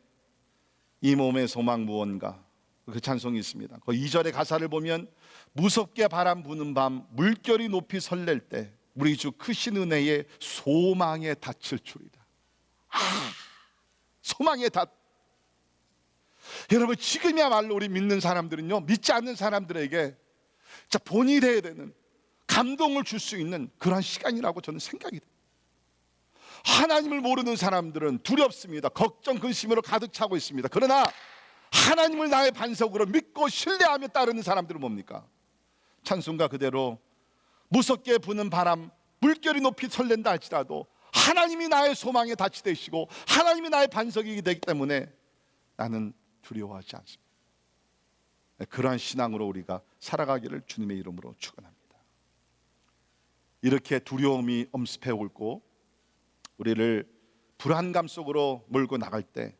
이 몸의 소망 무언가, 그 찬송이 있습니다. 그 2절의 가사를 보면 무섭게 바람 부는 밤 물결이 높이 설렐 때 우리 주 크신 은혜에 소망에 닿을 줄이다. 소망에 닿. 여러분, 지금이야말로 우리 믿는 사람들은요, 믿지 않는 사람들에게 진짜 본이 돼야 되는, 감동을 줄 수 있는 그런 시간이라고 저는 생각이 돼요. 하나님을 모르는 사람들은 두렵습니다. 걱정, 근심으로 가득 차고 있습니다. 그러나 하나님을 나의 반석으로 믿고 신뢰하며 따르는 사람들은 뭡니까? 찬송가 그대로 무섭게 부는 바람 물결이 높이 설렌다 할지라도 하나님이 나의 소망에 닻이 되시고 하나님이 나의 반석이기 되기 때문에 나는 두려워하지 않습니다. 그러한 신앙으로 우리가 살아가기를 주님의 이름으로 축원합니다. 이렇게 두려움이 엄습해 올고 우리를 불안감 속으로 몰고 나갈 때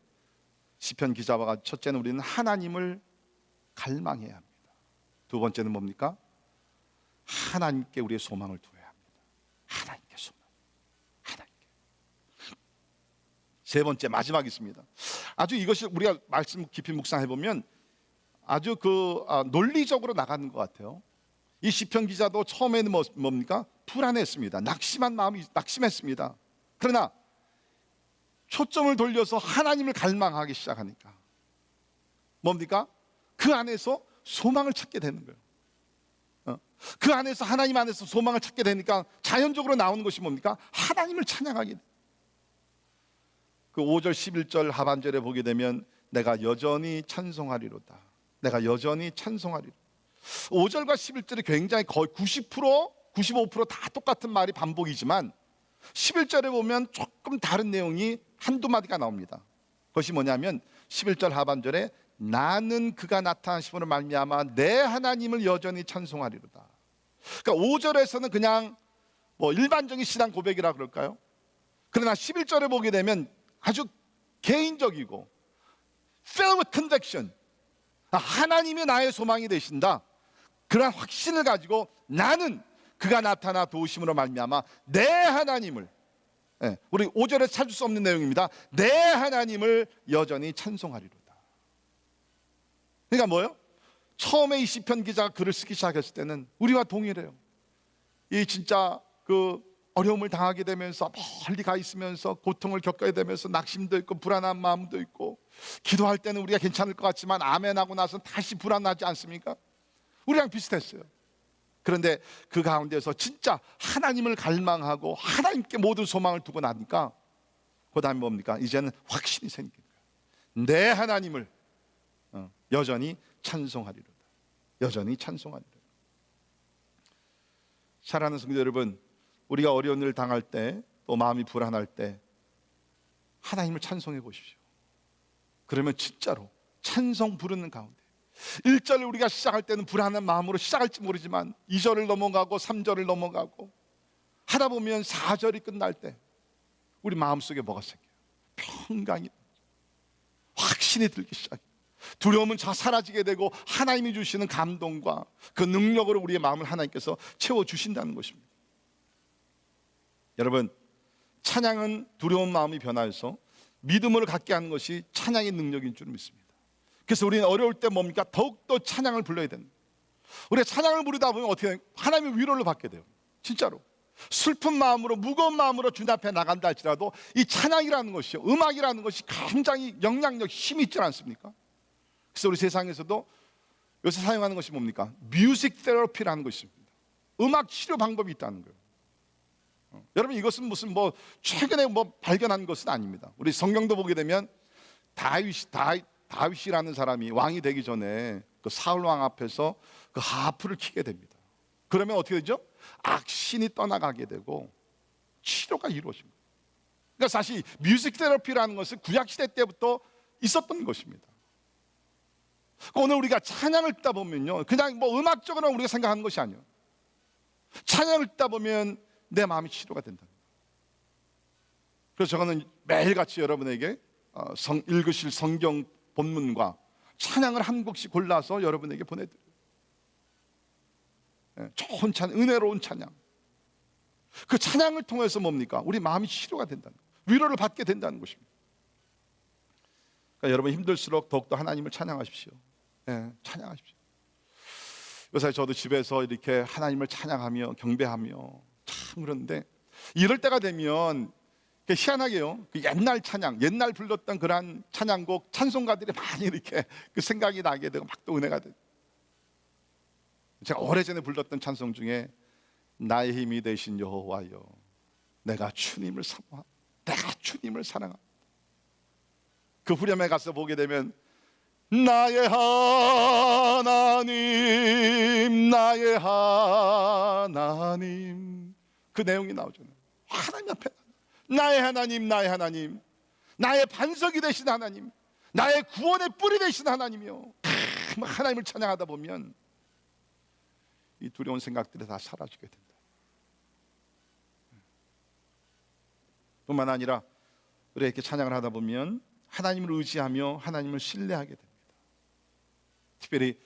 시편 기자와 같이 첫째는 우리는 하나님을 갈망해야 합니다. 두 번째는 뭡니까? 하나님께 우리의 소망을 두어야 합니다. 하나님께 소망. 하나님께. 세 번째, 마지막 있습니다. 아주 이것이 우리가 말씀 깊이 묵상해 보면 아주 논리적으로 나가는 것 같아요. 이 시편 기자도 처음에는 뭡니까? 불안했습니다. 낙심한 마음이 낙심했습니다. 그러나 초점을 돌려서 하나님을 갈망하기 시작하니까 뭡니까? 그 안에서 소망을 찾게 되는 거예요. 그 안에서 하나님 안에서 소망을 찾게 되니까 자연적으로 나오는 것이 뭡니까? 하나님을 찬양하게 돼요. 그 5절 11절 하반절에 보게 되면 내가 여전히 찬송하리로다. 내가 여전히 찬송하리로다. 5절과 11절이 굉장히 거의 90%, 95%다 똑같은 말이 반복이지만 11절에 보면 조금 다른 내용이 한두 마디가 나옵니다. 그것이 뭐냐면 11절 하반절에 나는 그가 나타나심으로 말미암아 내 하나님을 여전히 찬송하리로다. 그러니까 5절에서는 그냥 일반적인 신앙 고백이라 그럴까요? 그러나 11절에 보게 되면 아주 개인적이고 filled with conviction, 하나님이 나의 소망이 되신다, 그런 확신을 가지고 나는 그가 나타나 도우심으로 말미암아 내 하나님을, 우리 5절에 찾을 수 없는 내용입니다. 내 하나님을 여전히 찬송하리로다. 그러니까 뭐예요? 처음에 이 시편 기자가 글을 쓰기 시작했을 때는 우리와 동일해요. 이 진짜 그 어려움을 당하게 되면서 멀리 가 있으면서 고통을 겪어야 되면서 낙심도 있고 불안한 마음도 있고 기도할 때는 우리가 괜찮을 것 같지만 아멘하고 나서 다시 불안하지 않습니까? 우리랑 비슷했어요. 그런데 그 가운데서 진짜 하나님을 갈망하고 하나님께 모든 소망을 두고 나니까 그 다음에 뭡니까? 이제는 확신이 생긴 거예요. 내 하나님을 여전히 찬송하리로다. 여전히 찬송하리로다. 사랑하는 성도 여러분, 우리가 어려운 일을 당할 때 또 마음이 불안할 때 하나님을 찬송해 보십시오. 그러면 진짜로 찬송 부르는 가운데 1절을 우리가 시작할 때는 불안한 마음으로 시작할지 모르지만 2절을 넘어가고 3절을 넘어가고 하다 보면 4절이 끝날 때 우리 마음속에 뭐가 생겨요? 평강이, 확신이 들기 시작해요. 두려움은 사라지게 되고 하나님이 주시는 감동과 그 능력으로 우리의 마음을 하나님께서 채워주신다는 것입니다. 여러분, 찬양은 두려운 마음이 변화해서 믿음을 갖게 하는 것이 찬양의 능력인 줄 믿습니다. 그래서 우리는 어려울 때 뭡니까? 더욱더 찬양을 불러야 됩니다. 우리가 찬양을 부르다 보면 어떻게 돼요? 하나님의 위로를 받게 돼요. 진짜로 슬픈 마음으로 무거운 마음으로 주님 앞에 나간다 할지라도 이 찬양이라는 것이요, 음악이라는 것이 굉장히 영향력, 힘이 있지 않습니까? 그래서 우리 세상에서도 요새 사용하는 것이 뭡니까? 뮤직 테라피라는 것이 있습니다. 음악 치료 방법이 있다는 거예요. 여러분, 이것은 무슨 최근에 발견한 것은 아닙니다. 우리 성경도 보게 되면 다윗이라는 사람이 왕이 되기 전에 그 사울 왕 앞에서 그 하프를 치게 됩니다. 그러면 어떻게 되죠? 악신이 떠나가게 되고 치료가 이루어집니다. 그러니까 사실 뮤직 테라피라는 것은 구약 시대 때부터 있었던 것입니다. 오늘 우리가 찬양을 듣다 보면요, 그냥 뭐 음악적으로 우리가 생각하는 것이 아니에요. 찬양을 듣다 보면 내 마음이 치료가 된다. 그래서 저는 매일같이 여러분에게 읽으실 성경 본문과 찬양을 한 곡씩 골라서 여러분에게 보내드려요. 좋은 찬양, 은혜로운 찬양. 그 찬양을 통해서 뭡니까? 우리 마음이 치료가 된다는 거예요. 위로를 받게 된다는 것입니다. 그러니까 여러분 힘들수록 더욱더 하나님을 찬양하십시오. 찬양하십시오. 요새 저도 집에서 이렇게 하나님을 찬양하며 경배하며 참 그런데 이럴 때가 되면 희한하게요, 그 옛날 찬양, 옛날 불렀던 그러한 찬양곡, 찬송가들이 많이 이렇게 그 생각이 나게 되고 막 또 은혜가 되고, 제가 오래전에 불렀던 찬송 중에 나의 힘이 되신 여호와여, 내가 주님을 사모합니다. 내가 주님을 사랑합니다. 그 후렴에 가서 보게 되면 나의 하나님, 나의 하나님, 그 내용이 나오잖아요. 하나님 앞에 나의 하나님, 나의 하나님, 나의 반석이 되신 하나님, 나의 구원의 뿌리 되신 하나님이요. 하나님을 찬양하다 보면 이 두려운 생각들이 다 사라지게 된다. 뿐만 아니라 우리가 이렇게 찬양을 하다 보면 하나님을 의지하며 하나님을 신뢰하게 됩니다. 특별히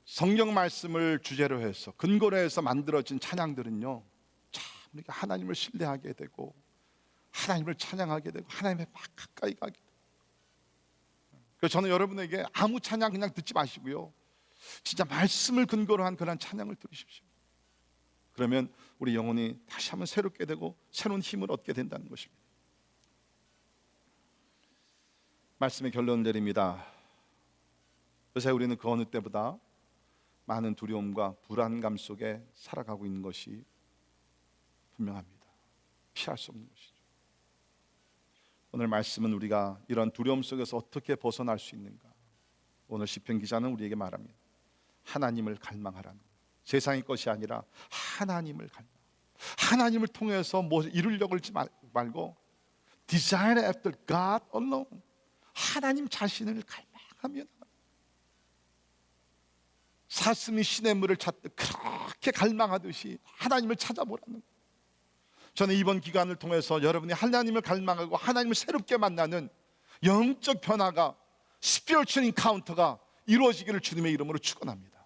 성경 말씀을 주제로 해서 근거로 해서 만들어진 찬양들은요, 참 우리가 하나님을 신뢰하게 되고 하나님을 찬양하게 되고 하나님의 막 가까이 가게 돼요. 그래서 저는 여러분에게 아무 찬양 그냥 듣지 마시고요, 진짜 말씀을 근거로 한 그런 찬양을 들으십시오. 그러면 우리 영혼이 다시 한번 새롭게 되고 새로운 힘을 얻게 된다는 것입니다. 말씀의 결론을 내립니다. 요새 우리는 그 어느 때보다 많은 두려움과 불안감 속에 살아가고 있는 것이 분명합니다. 피할 수 없는 것이죠. 오늘 말씀은 우리가 이런 두려움 속에서 어떻게 벗어날 수 있는가, 오늘 시편 기자는 우리에게 말합니다. 하나님을 갈망하라는 거예요. 세상의 것이 아니라 하나님을 갈망, 하나님을 통해서 뭐 이루려고 하지 말고 Desire after God alone, 하나님 자신을 갈망하면, 사슴이 시냇물을 찾듯 그렇게 갈망하듯이 하나님을 찾아보라는 거예요. 저는 이번 기간을 통해서 여러분이 하나님을 갈망하고 하나님을 새롭게 만나는 영적 변화가, 스피리추얼 인카운터가 이루어지기를 주님의 이름으로 축원합니다.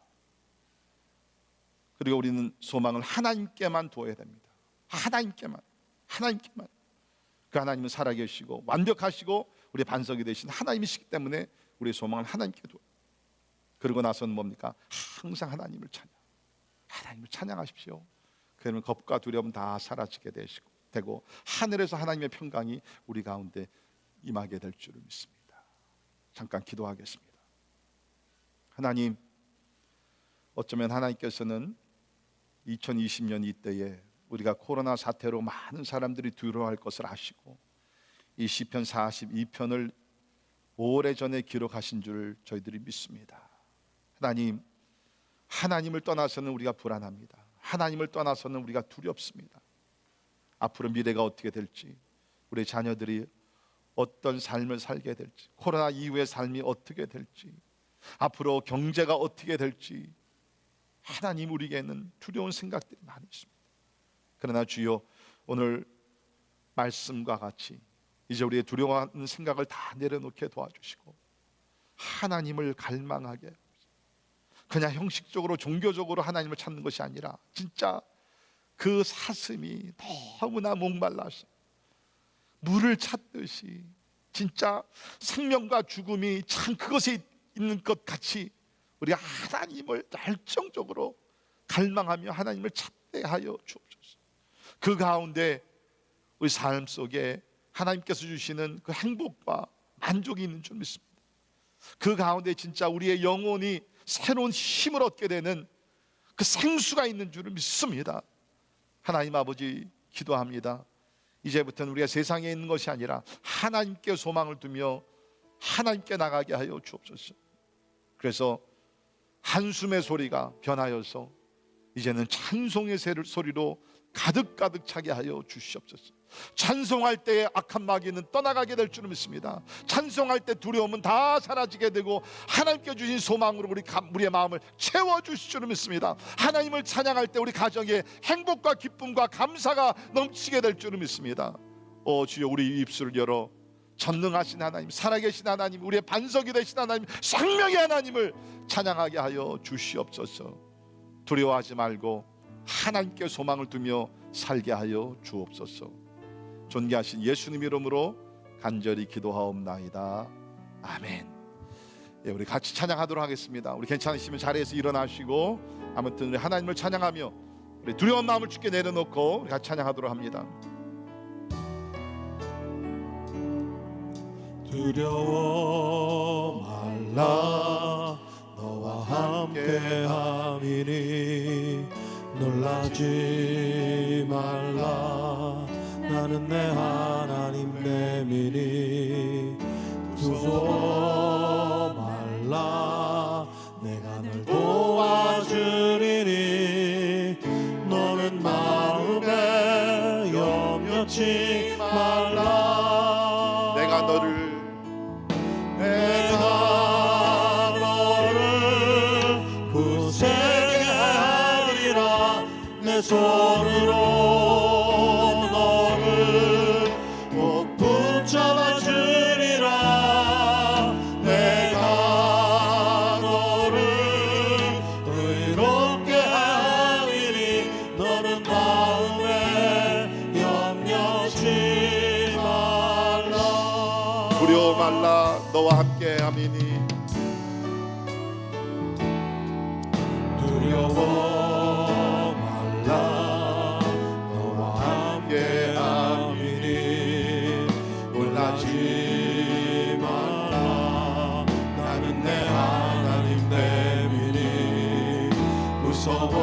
그리고 우리는 소망을 하나님께만 두어야 됩니다. 하나님께만. 그 하나님은 살아계시고 완벽하시고 우리의 반석이 되신 하나님이시기 때문에 우리의 소망을 하나님께 두어요. 그러고 나서는 뭡니까? 항상 하나님을 찬양하십시오. 그러면 겁과 두려움 다 사라지게 되고 하늘에서 하나님의 평강이 우리 가운데 임하게 될 줄을 믿습니다. 잠깐 기도하겠습니다. 하나님, 어쩌면 하나님께서는 2020년 이때에 우리가 코로나 사태로 많은 사람들이 두려워할 것을 아시고 이 시편 42편을 오래전에 기록하신 줄 저희들이 믿습니다. 하나님, 하나님을 떠나서는 우리가 불안합니다. 하나님을 떠나서는 우리가 두렵습니다. 앞으로 미래가 어떻게 될지, 우리 자녀들이 어떤 삶을 살게 될지, 코로나 이후의 삶이 어떻게 될지, 앞으로 경제가 어떻게 될지, 하나님, 우리에게는 두려운 생각들이 많이 있습니다. 그러나 주여, 오늘 말씀과 같이 이제 우리의 두려워하는 생각을 다 내려놓게 도와주시고 하나님을 갈망하게, 그냥 형식적으로 종교적으로 하나님을 찾는 것이 아니라 진짜 그 사슴이 너무나 목말라서 물을 찾듯이 진짜 생명과 죽음이 참 그것에 있는 것 같이 우리가 하나님을 열정적으로 갈망하며 하나님을 찾게 하여 주옵소서. 그 가운데 우리 삶 속에 하나님께서 주시는 그 행복과 만족이 있는 줄 믿습니다. 그 가운데 진짜 우리의 영혼이 새로운 힘을 얻게 되는 그 생수가 있는 줄을 믿습니다. 하나님 아버지, 기도합니다. 이제부터는 우리가 세상에 있는 것이 아니라 하나님께 소망을 두며 하나님께 나가게 하여 주옵소서. 그래서 한숨의 소리가 변하여서 이제는 찬송의 소리로 가득 차게 하여 주시옵소서. 찬송할 때에 악한 마귀는 떠나가게 될 줄 믿습니다. 찬송할 때 두려움은 다 사라지게 되고 하나님께 주신 소망으로 우리의 마음을 채워주실 줄 믿습니다. 하나님을 찬양할 때 우리 가정에 행복과 기쁨과 감사가 넘치게 될 줄 믿습니다. 주여, 우리 입술을 열어 전능하신 하나님, 살아계신 하나님, 우리의 반석이 되신 하나님, 생명의 하나님을 찬양하게 하여 주시옵소서. 두려워하지 말고 하나님께 소망을 두며 살게 하여 주옵소서. 존귀하신 예수님 이름으로 간절히 기도하옵나이다. 아멘. 우리 같이 찬양하도록 하겠습니다. 우리 괜찮으시면 자리에서 일어나시고, 아무튼 우리 하나님을 찬양하며 우리 두려운 마음을 주께 내려놓고 우리 같이 찬양하도록 합니다. 두려워 말라, 너와 함께함이니 놀라지 말라, 나는 내 하나님 됨이니. 무서워 말라, 내가 널 도와주리니. 너는 마음에 염려치 말라, 내가 너를 굳세게 하리라. 내 손으로 너를 꼭 붙잡아 주리라. 내가 너를 의롭게 하리니. 너는 마음에 염려치 말라. 두려워 말라, 너와 함께함이니. 두려워 말라, 너와 함께함이니. 놀라지 말라, 나는 내 하나님 됨이니. 무서워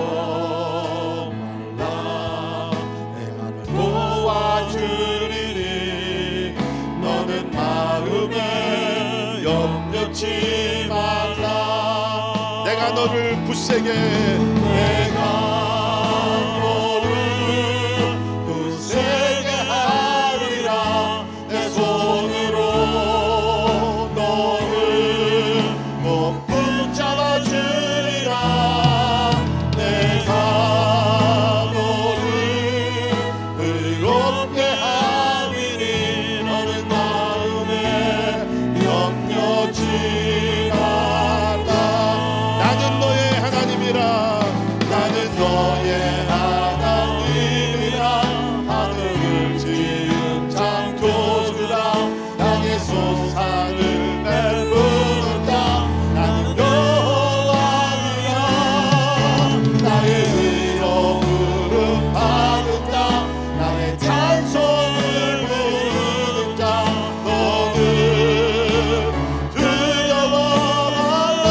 말라, 내가 널 도와주리니. 너는 마음에 염려치 말라. 내가 너를 굳세게, 내가 너를 굳세게 하리라. 내 손으로 너를 꼭 붙잡아 주리라. 내가 너를 의롭게 함이니. 너는 마음에 염려치 말라. 나는 너의 하나님이라. 나는 너의 하나님이라. 하늘을 지은 창조주라. 땅의 소산을 베푸는다. 나는 여호와니라. 나의 의로 부름받은 자, 나의 찬송을 부르는 자. 너는 두려워 말라.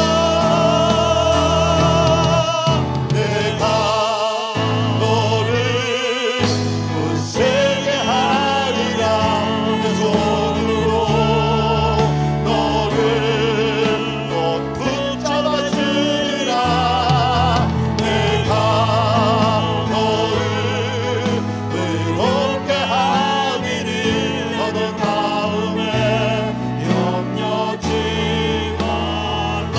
내가 너를 굳세게 하리라. 내 손으로 너를 꼭 붙잡아 주리라. 내가 너를 의롭게 하리니. 너는 마음에 염려치 말라.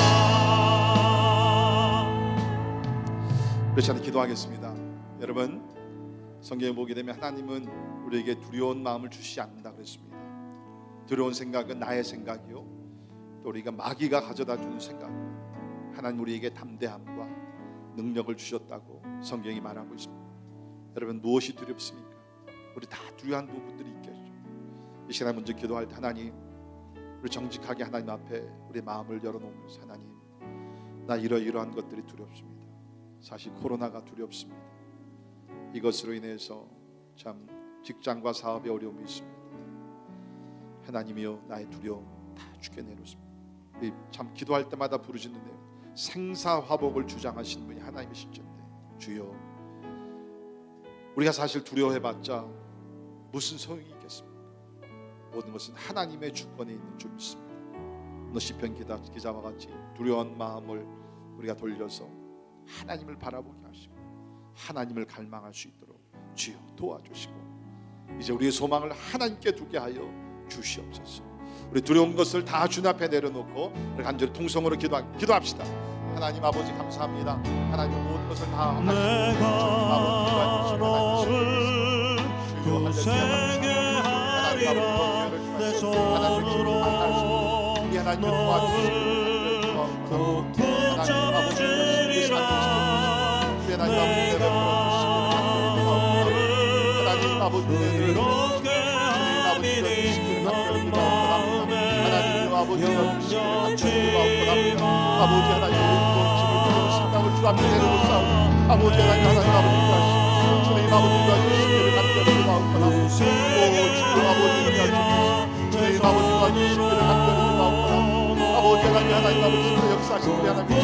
그렇지 않게 기도하겠습니다. 여러분, 성경에 보게 되면 하나님은 우리에게 두려운 마음을 주시지 않는다 그랬습니다. 두려운 생각은 나의 생각이요, 또 우리가 마귀가 가져다 주는 생각. 하나님 우리에게 담대함과 능력을 주셨다고 성경이 말하고 있습니다. 여러분, 무엇이 두렵습니까? 우리 다 두려운 부분들이 있겠죠. 이 시간 먼저 기도할 때, 하나님, 우리 정직하게 하나님 앞에 우리 마음을 열어놓으면서, 하나님, 나 이러이러한 것들이 두렵습니다. 사실 코로나가 두렵습니다. 이것으로 인해서 참 직장과 사업에 어려움이 있습니다. 하나님이여, 나의 두려움 다 주께 내놓습니다. 참 기도할 때마다 부르짖는데요, 생사화복을 주장하시는 분이 하나님이실 텐데, 주여, 우리가 사실 두려워해봤자 무슨 소용이 있겠습니까? 모든 것은 하나님의 주권에 있는 줄 믿습니다. 오늘 시편 기자와 같이 두려운 마음을 우리가 돌려서 하나님을 바라보게 하시고 하나님을 갈망할 수 있도록 주여 도와주시고, 이제 우리의 소망을 하나님께 두게 하여 주시옵소서. 우리 두려운 것을 다 주님 앞에 내려놓고 우리 간절히 통성으로 기도합시다. 하나님 아버지 감사합니다. 하나님 모든 것을 다 하시고 하나님 아버지 하나님 생각을 주 앞에 내려놓고 싸우고 아버지 하나님 주님 아버지가 주시기를 간절히 기도하옵나다. 오 주님 아버지가 주님 아버지가 주시기를 간절히 기도하옵나다. 아버지 하나님 아버지가 역사하신 우리 하나님 오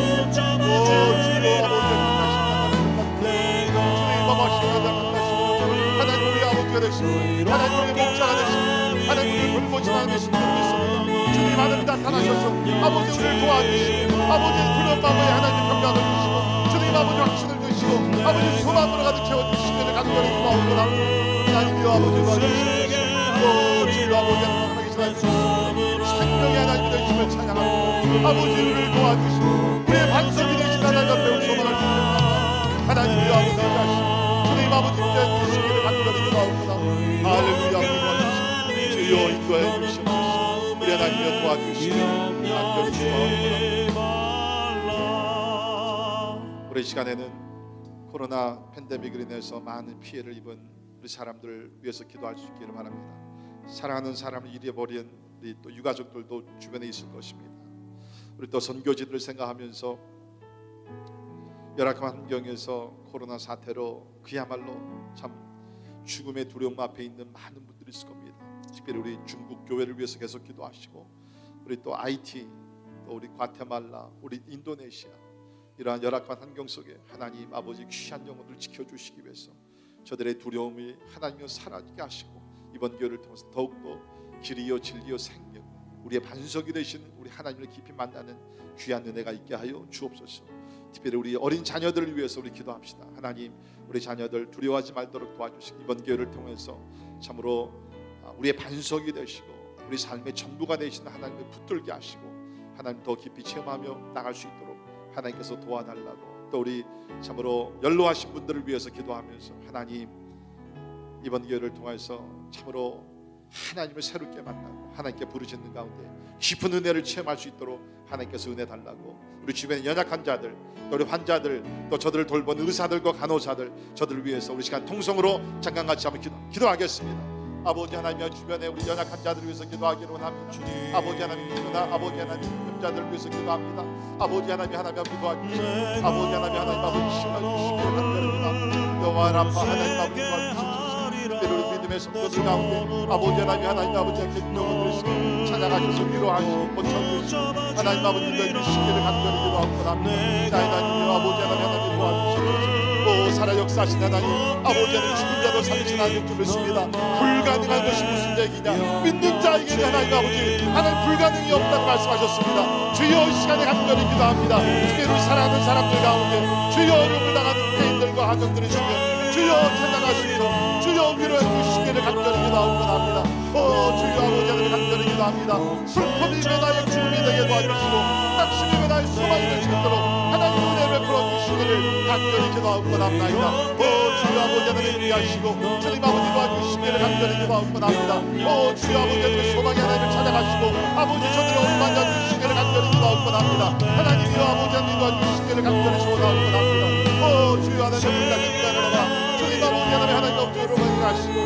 주님 아버지가 하나님 우리 아버지가 되시고 하나님 우리 목자가 되시고 하나님 우리 돌보시는 되시는 주님 하나님 나타나셔서 아버지 우리를 도와주시고 아버지 두려운 마음에 하나님 평강을 주시고 주님 아버지 확신을 주시고 아버지 소망으로 가득 채워주시기를 간절히 기도하옵나다. 하나님이여 아버지 도와주시옵소서. 주님 아버지 생명의 하나님 되심을 찬양합니다. 아버지 우리를 도와주시고 우리의 반석이 되신 하나님 앞에 소망을 드립니다. 하나님이여 아버지 주님 아버지께 주시기를 간절히 기도하옵나다. 할렐루야 주여 인도해 주시옵소서. 우리 하나님이여 도와주시기를 간절히 기도하옵나다. 우리 시간에는 코로나 팬데믹으로 인해서 많은 피해를 입은 우리 사람들을 위해서 기도할 수 있기를 바랍니다. 사랑하는 사람을 잃어버린 우리 또 유가족들도 주변에 있을 것입니다. 우리 또 선교지들을 생각하면서 열악한 환경에서 코로나 사태로 그야말로 참 죽음의 두려움 앞에 있는 많은 분들이 있을 겁니다. 특별히 우리 중국 교회를 위해서 계속 기도하시고 우리 또 IT 또 우리 과테말라 우리 인도네시아 이러한 열악한 환경 속에 하나님 아버지 귀한 영혼들 지켜주시기 위해서 저들의 두려움이 하나님을 사라지게 하시고 이번 기회를 통해서 더욱더 길이요 진리요 생명 우리의 반석이 되신 우리 하나님을 깊이 만나는 귀한 은혜가 있게 하여 주옵소서. 특별히 우리 어린 자녀들을 위해서 우리 기도합시다. 하나님 우리 자녀들 두려워하지 말도록 도와주시고 이번 기회를 통해서 참으로 우리의 반석이 되시고 우리 삶의 전부가 되시는 하나님을 붙들게 하시고 하나님 더 깊이 체험하며 나갈 수 있도록 하나님께서 도와달라고 또 우리 참으로 연로하신 분들을 위해서 기도하면서 하나님 이번 기회를 통해서 참으로 하나님을 새롭게 만나고 하나님께 부르짖는 가운데 깊은 은혜를 체험할 수 있도록 하나님께서 은혜 달라고 우리 주변에 연약한 자들 또 우리 환자들 또 저들을 돌보는 의사들과 간호사들 저들을 위해서 우리 시간 통성으로 잠깐 같이 한번 기도하겠습니다. 아버지 하나님의 주변에 우리 연약한 자들을 위해서 기도하기를 원합니다. 아버지 하나님 아버지 하나님 자들을 위해서 기도합니다. 아버지 하나님 앞에 도와주시고 아버지 하나님 아버지 시원하시기를 간절합니다. 영원한 아빠 하나님 아버지 도와주시옵소서. 우리 믿음의 성도들 가운데 아버지 하나님 아버지의 영혼들을 찾아가셔서 위로하시고 고쳐주시고 하나님 아버지 너희시기를 간절히 기도하옵나다. 하나님 아버지 하나님 도와주시옵소서. 오 살아 역사하신 하나님 아버지 하나님 죽은 자도 살리신 하나님 줄 믿습니다. 불가능한 것이 무슨 얘기냐 믿는 자에게는 하나님 아버지 하나님 불가능이 없다고 말씀하셨습니다. 주여 이 시간에 간절히 기도합니다. 특별히 사랑하는 사람들 가운데 주여 어려움을 당하는 개인들과 가정들이 있으면 주여 찾아가시고 주여 위로해 주시기를 간절히 기도합니다. 오 주여 아버지 하나님 간절히 기도합니다. 슬픔이 나의 죽음이 되게 도와주시고 낙심이 나의 소망이 될 수 있도록 하나님 은혜를 베풀어 주시기를 간절히 기도하옵나이다. 오 주여 아버지 하나님 위하시고 주님 아버지 도와주시기를 간절히 기도하옵나이다. 오 주여 아버지 하나님 소망의 하나님을 찾아가시고 아버지 저들의 온만 주시기를 간절히 기도하옵나이다. 하나님이여 아버지 하나님 도와주시기를 간절히 소원하옵나이다. 오 주여 하나님 불러주시기를 주님 아버지 하나님 하나님 없도록 하시고 오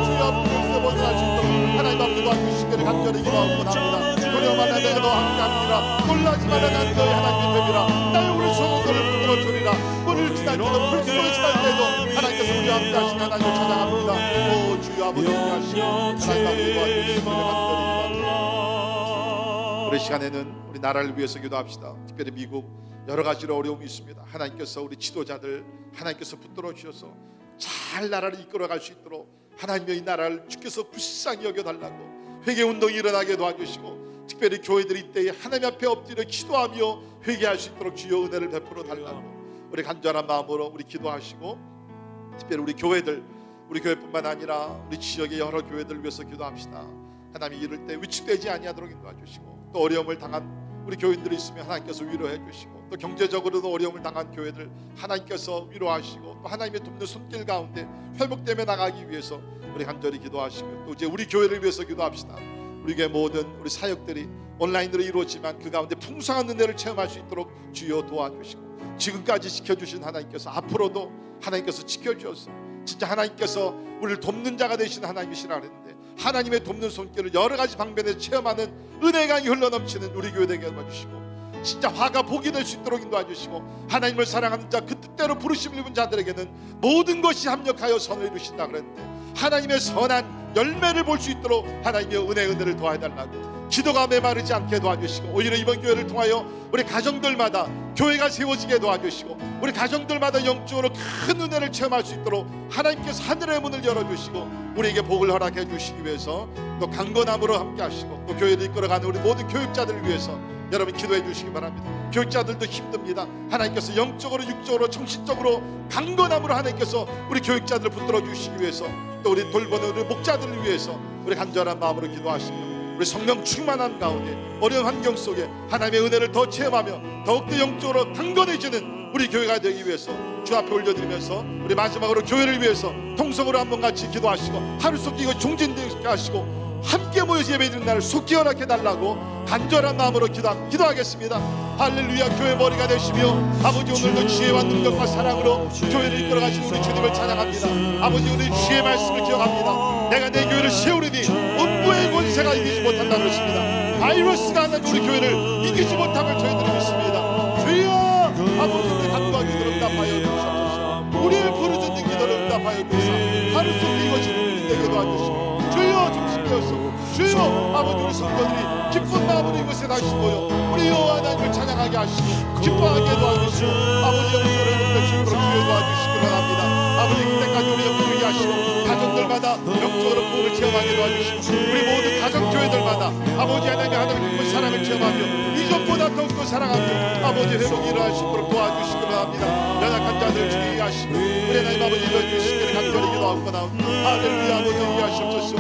주여 아버지 벌써 할 수 있도록 하나님 아버지 도와주시기를 간절히 기도하옵나이다. 두려워하나 내가 너 함께하니라 놀라지 말라 난 너의 하나님의 뱀이라 나의 우리 소원들을 붙들어 주리라. 물을 지날 때도 불 속에 지날 때도 하나님께서 우리 함께하신 하나님을 찾아갑니다. 오 주여 아버지 함께하시고 하나님 아버지 도와주시기를 간절히 기도합니다. 우리 시간에는 우리 나라를 위해서 기도합시다. 특별히 미국 여러 가지로 어려움이 있습니다. 하나님께서 우리 지도자들 하나님께서 붙들어 주셔서 잘 나라를 이끌어갈 수 있도록 하나님의 이 나라를 주께서 불쌍히 여겨달라고 회개운동이 일어나게 도와주시고 특별히 교회들이 이때에 하나님 앞에 엎드려 기도하며 회개할 수 있도록 주여 은혜를 베풀어 달라고 우리 간절한 마음으로 우리 기도하시고 특별히 우리 교회들 우리 교회뿐만 아니라 우리 지역의 여러 교회들을 위해서 기도합시다. 하나님이 이럴 때 위축되지 아니하도록 인도해주시고, 또 어려움을 당한 우리 교인들이 있으면 하나님께서 위로해 주시고, 또 경제적으로도 어려움을 당한 교회들 하나님께서 위로하시고, 또 하나님의 돕는 손길 가운데 회복되며 나가기 위해서 우리 간절히 기도하시고, 또 이제 우리 교회를 위해서 기도합시다. 우리 교회 모든 우리 사역들이 온라인으로 이루어지만 그 가운데 풍성한 은혜를 체험할 수 있도록 주여 도와주시고, 지금까지 지켜주신 하나님께서 앞으로도 하나님께서 지켜주셔서 진짜 하나님께서 우리를 돕는 자가 되신 하나님이시라 그랬는데, 하나님의 돕는 손길을 여러 가지 방면에서 체험하는 은혜의 강이 흘러넘치는 우리 교회 되게 해주시고, 진짜 화가 복이 될 수 있도록 인도해 주시고, 하나님을 사랑하는 자, 그 뜻대로 부르심을 입은 자들에게는 모든 것이 합력하여 선을 이루신다 그랬는데, 하나님의 선한 열매를 볼 수 있도록 하나님의 은혜를 도와달라고 기도가 메마르지 않게 도와주시고, 오히려 이번 교회를 통하여 우리 가정들마다 교회가 세워지게 도와주시고, 우리 가정들마다 영적으로 큰 은혜를 체험할 수 있도록 하나님께서 하늘의 문을 열어주시고 우리에게 복을 허락해 주시기 위해서, 또 강건함으로 함께 하시고, 또 교회를 이끌어가는 우리 모든 교육자들을 위해서 여러분 기도해 주시기 바랍니다. 교육자들도 힘듭니다. 하나님께서 영적으로 육적으로 정신적으로 강건함으로 하나님께서 우리 교육자들을 붙들어 주시기 위해서, 또 우리 돌보는 우리 목자들을 위해서 우리 간절한 마음으로 기도하시며, 우리 성령 충만한 가운데 어려운 환경 속에 하나님의 은혜를 더 체험하며 더욱더 영적으로 강건해지는 우리 교회가 되기 위해서 주 앞에 올려드리면서, 우리 마지막으로 교회를 위해서 통성으로 한번 같이 기도하시고, 하루 속에 이거 종진되게 하시고 함께 모여서 예배드리는 날을 속히 허락해달라고 간절한 마음으로 기도하겠습니다. 할렐루야. 교회 머리가 되시며 아버지, 오늘도 지혜와 능력과 사랑으로 교회를 이끌어가신 우리 주님을 찬양합니다. 아버지, 우리 주의 말씀을 기억합니다. 내가 내 교회를 세우리니 음부의 권세가 이기지 못한다 그러십니다. 바이러스가 하나 우리 교회를 이기지 못함을 저희들이 믿습니다. 주여, 아버지, 우리 간구한 기도를 응답하여 주시옵소서. 우리의 부르짖는 기도를 응답하여 주시옵소서. 하루 속에 이것이 되게 도와주시고, 주여 중심되었소. 주여, 아버지, 우리 성도들이 기쁜 마음으로 이곳에 다시 모여 우리 여호와 하나님을 찬양하게 하시고 기뻐하게 도와주시고, 아버지 영적으로 높여주시고 주여 도와주시기 바랍니다. 아버지, 그때까지 우리 영적이게 하시고 가정들마다 영적으로 부흥을 체험하게 도와주시고, 우리 모든 가정교회들마다 아버지 하나님의 기쁜 사랑을 체험하며 이전보다 더욱더 사랑하며 아버지 회복이 일어날 수 있도록 도와주시기 바랍니다. 연약한 자들을 주의하게 하시고 우리 하나님 아버지 일러주시기를 간절히 기도하옵나오다. 할렐루야. 아버지 이해하시옵소서.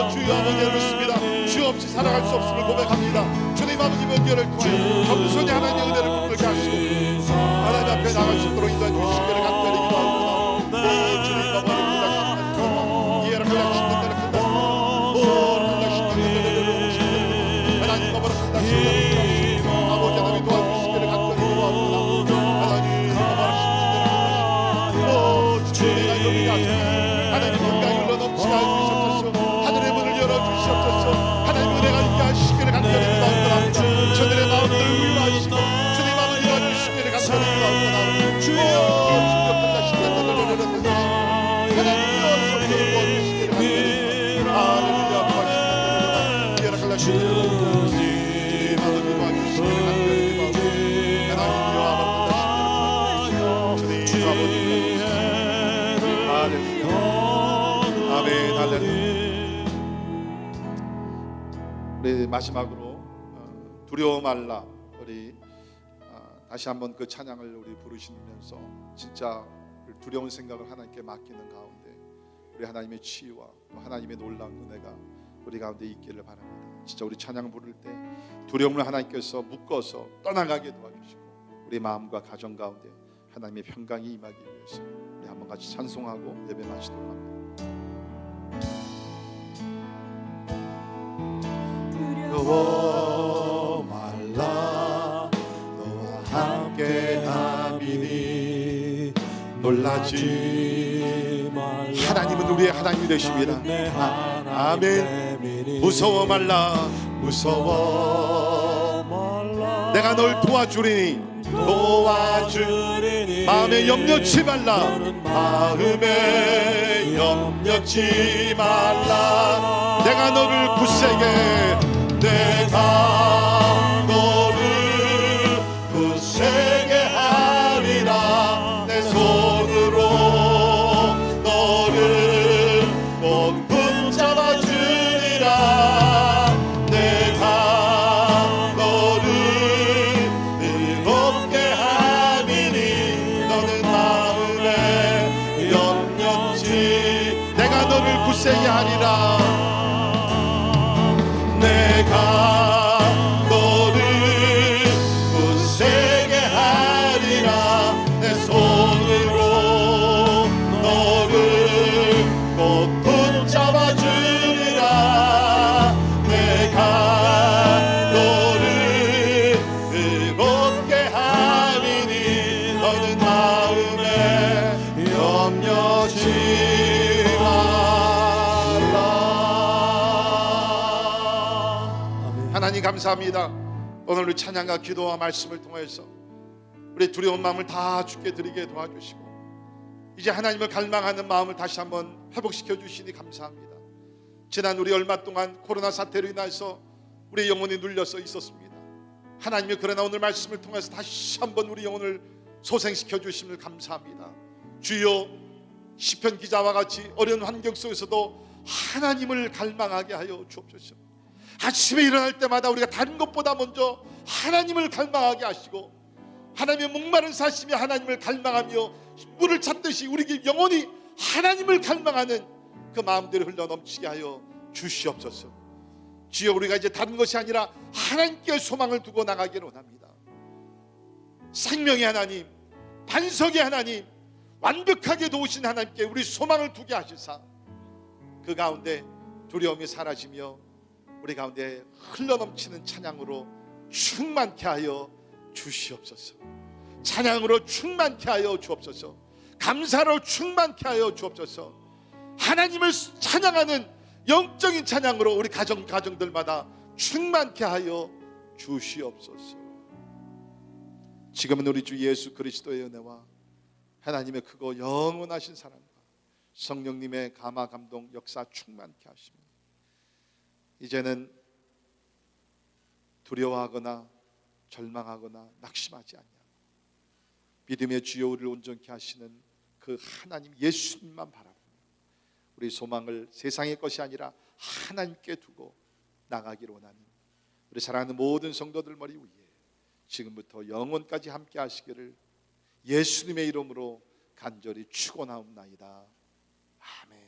주여, 아버지 믿습니다. 주 없이 살아갈 수 없음을 고백합니다. 주님 아버지 명절을 통해 겸손히 하나님의 은혜를 붙들게 하시고 하나님 앞에 나갈 수 있도록 인도해 주시기를 간절히 기도하옵나오다. 주님 아버지 끝나시는 이해를 끝나시는 데를 끝나시는 데를 하나님 아버지 끝나시는 데를 아버지 하나님 도와주시기를 간절히 기도하옵나오다. 하나님 아버지 주님가 이렇게 하시고 하나님 건강이 흘러넘치게 해주시옵소서. 하늘의 문을 열어주시옵소서. 하나님 은혜가 있게 하시기를 간절히 기도하옵나오다. 저들의 마음들을 위로하시고 주님 마음을 열어주시기를 간절히 기도하옵나오다. 주여, 주여 끝나시는 데를 하나님이여 성령을 부어주시기를 간절히 할렐루야. 부하시는 데를 열어주시기를 주님 아버지 도와주시기를 간절히 기도하옵나오다. 하나님이여 아버지 주님 아버지 할렐루야. 아멘. 할렐루야. 우리 마지막으로 두려워 말라, 우리 다시 한번 그 찬양을 우리 부르시면서 진짜 두려운 생각을 하나님께 맡기는 가운데 우리 하나님의 치유와 하나님의 놀라운 은혜가 우리 가운데 있기를 바랍니다. 진짜 우리 찬양 부를 때 두려움을 하나님께서 묶어서 떠나가게 도와주시고 우리 마음과 가정 가운데 하나님의 평강이 임하기 위해서 우리 한번 같이 찬송하고 예배 마치도록 합니다. 두려워 말라, 너와 함께 함이니 놀라지 말라. 하나님은 우리의 하나님이 되십니다. 아멘. 무서워 말라, 무서워 말라, 내가 널 도와주리니 마음에 염려치 말라, 마음에 염려치 말라. 내가 너를 굳세게, 내가 너를 굳세게 하리라. 내 손으로 너를 꼭 붙잡아 주리라. 내가 너를 즐겁게 함이니 너는 마음에 염려치 굳세게 하리라. 내가 너를 굳세게 하리라. 내 손으로 너를 꼭 붙잡아 주리라. 내가 너를 뜨겁게 하리니 너는 마음에 염려지 말라. 하나님 감사합니다. 오늘 우리 찬양과 기도와 말씀을 통해서 우리 두려운 마음을 다 주께 드리게 도와주시고 이제 하나님을 갈망하는 마음을 다시 한번 회복시켜 주시니 감사합니다. 지난 우리 얼마 동안 코로나 사태로 인해서 우리 영혼이 눌려서 있었습니다. 하나님이 그러나 오늘 말씀을 통해서 다시 한번 우리 영혼을 소생시켜 주심을 감사합니다. 주여, 시편 기자와 같이 어려운 환경 속에서도 하나님을 갈망하게 하여 주옵소서. 아침에 일어날 때마다 우리가 다른 것보다 먼저 하나님을 갈망하게 하시고 하나님의 목마른 사심이 하나님을 갈망하며 물을 찾듯이 우리 영혼이 하나님을 갈망하는 그 마음대로 흘러 넘치게 하여 주시옵소서. 주여, 우리가 이제 다른 것이 아니라 하나님께 소망을 두고 나가기를 원합니다. 생명의 하나님, 반석의 하나님, 완벽하게 도우신 하나님께 우리 소망을 두게 하시사 그 가운데 두려움이 사라지며 우리 가운데 흘러넘치는 찬양으로 충만케 하여 주시옵소서. 찬양으로 충만케 하여 주옵소서. 감사로 충만케 하여 주옵소서. 하나님을 찬양하는 영적인 찬양으로 우리 가정들마다 충만케 하여 주시옵소서. 지금은 우리 주 예수 그리스도의 은혜와 하나님의 크고 영원하신 사랑과 성령님의 감화 감동 역사 충만케 하시며 이제는 두려워하거나 절망하거나 낙심하지 아니하고 믿음의 주여 우리를 온전케 하시는 그 하나님 예수님만 바라보며 우리 소망을 세상의 것이 아니라 하나님께 두고 나가기를 원하는 우리 사랑하는 모든 성도들 머리 위에 지금부터 영원까지 함께 하시기를 예수님의 이름으로 간절히 축원하옵나이다. 아멘.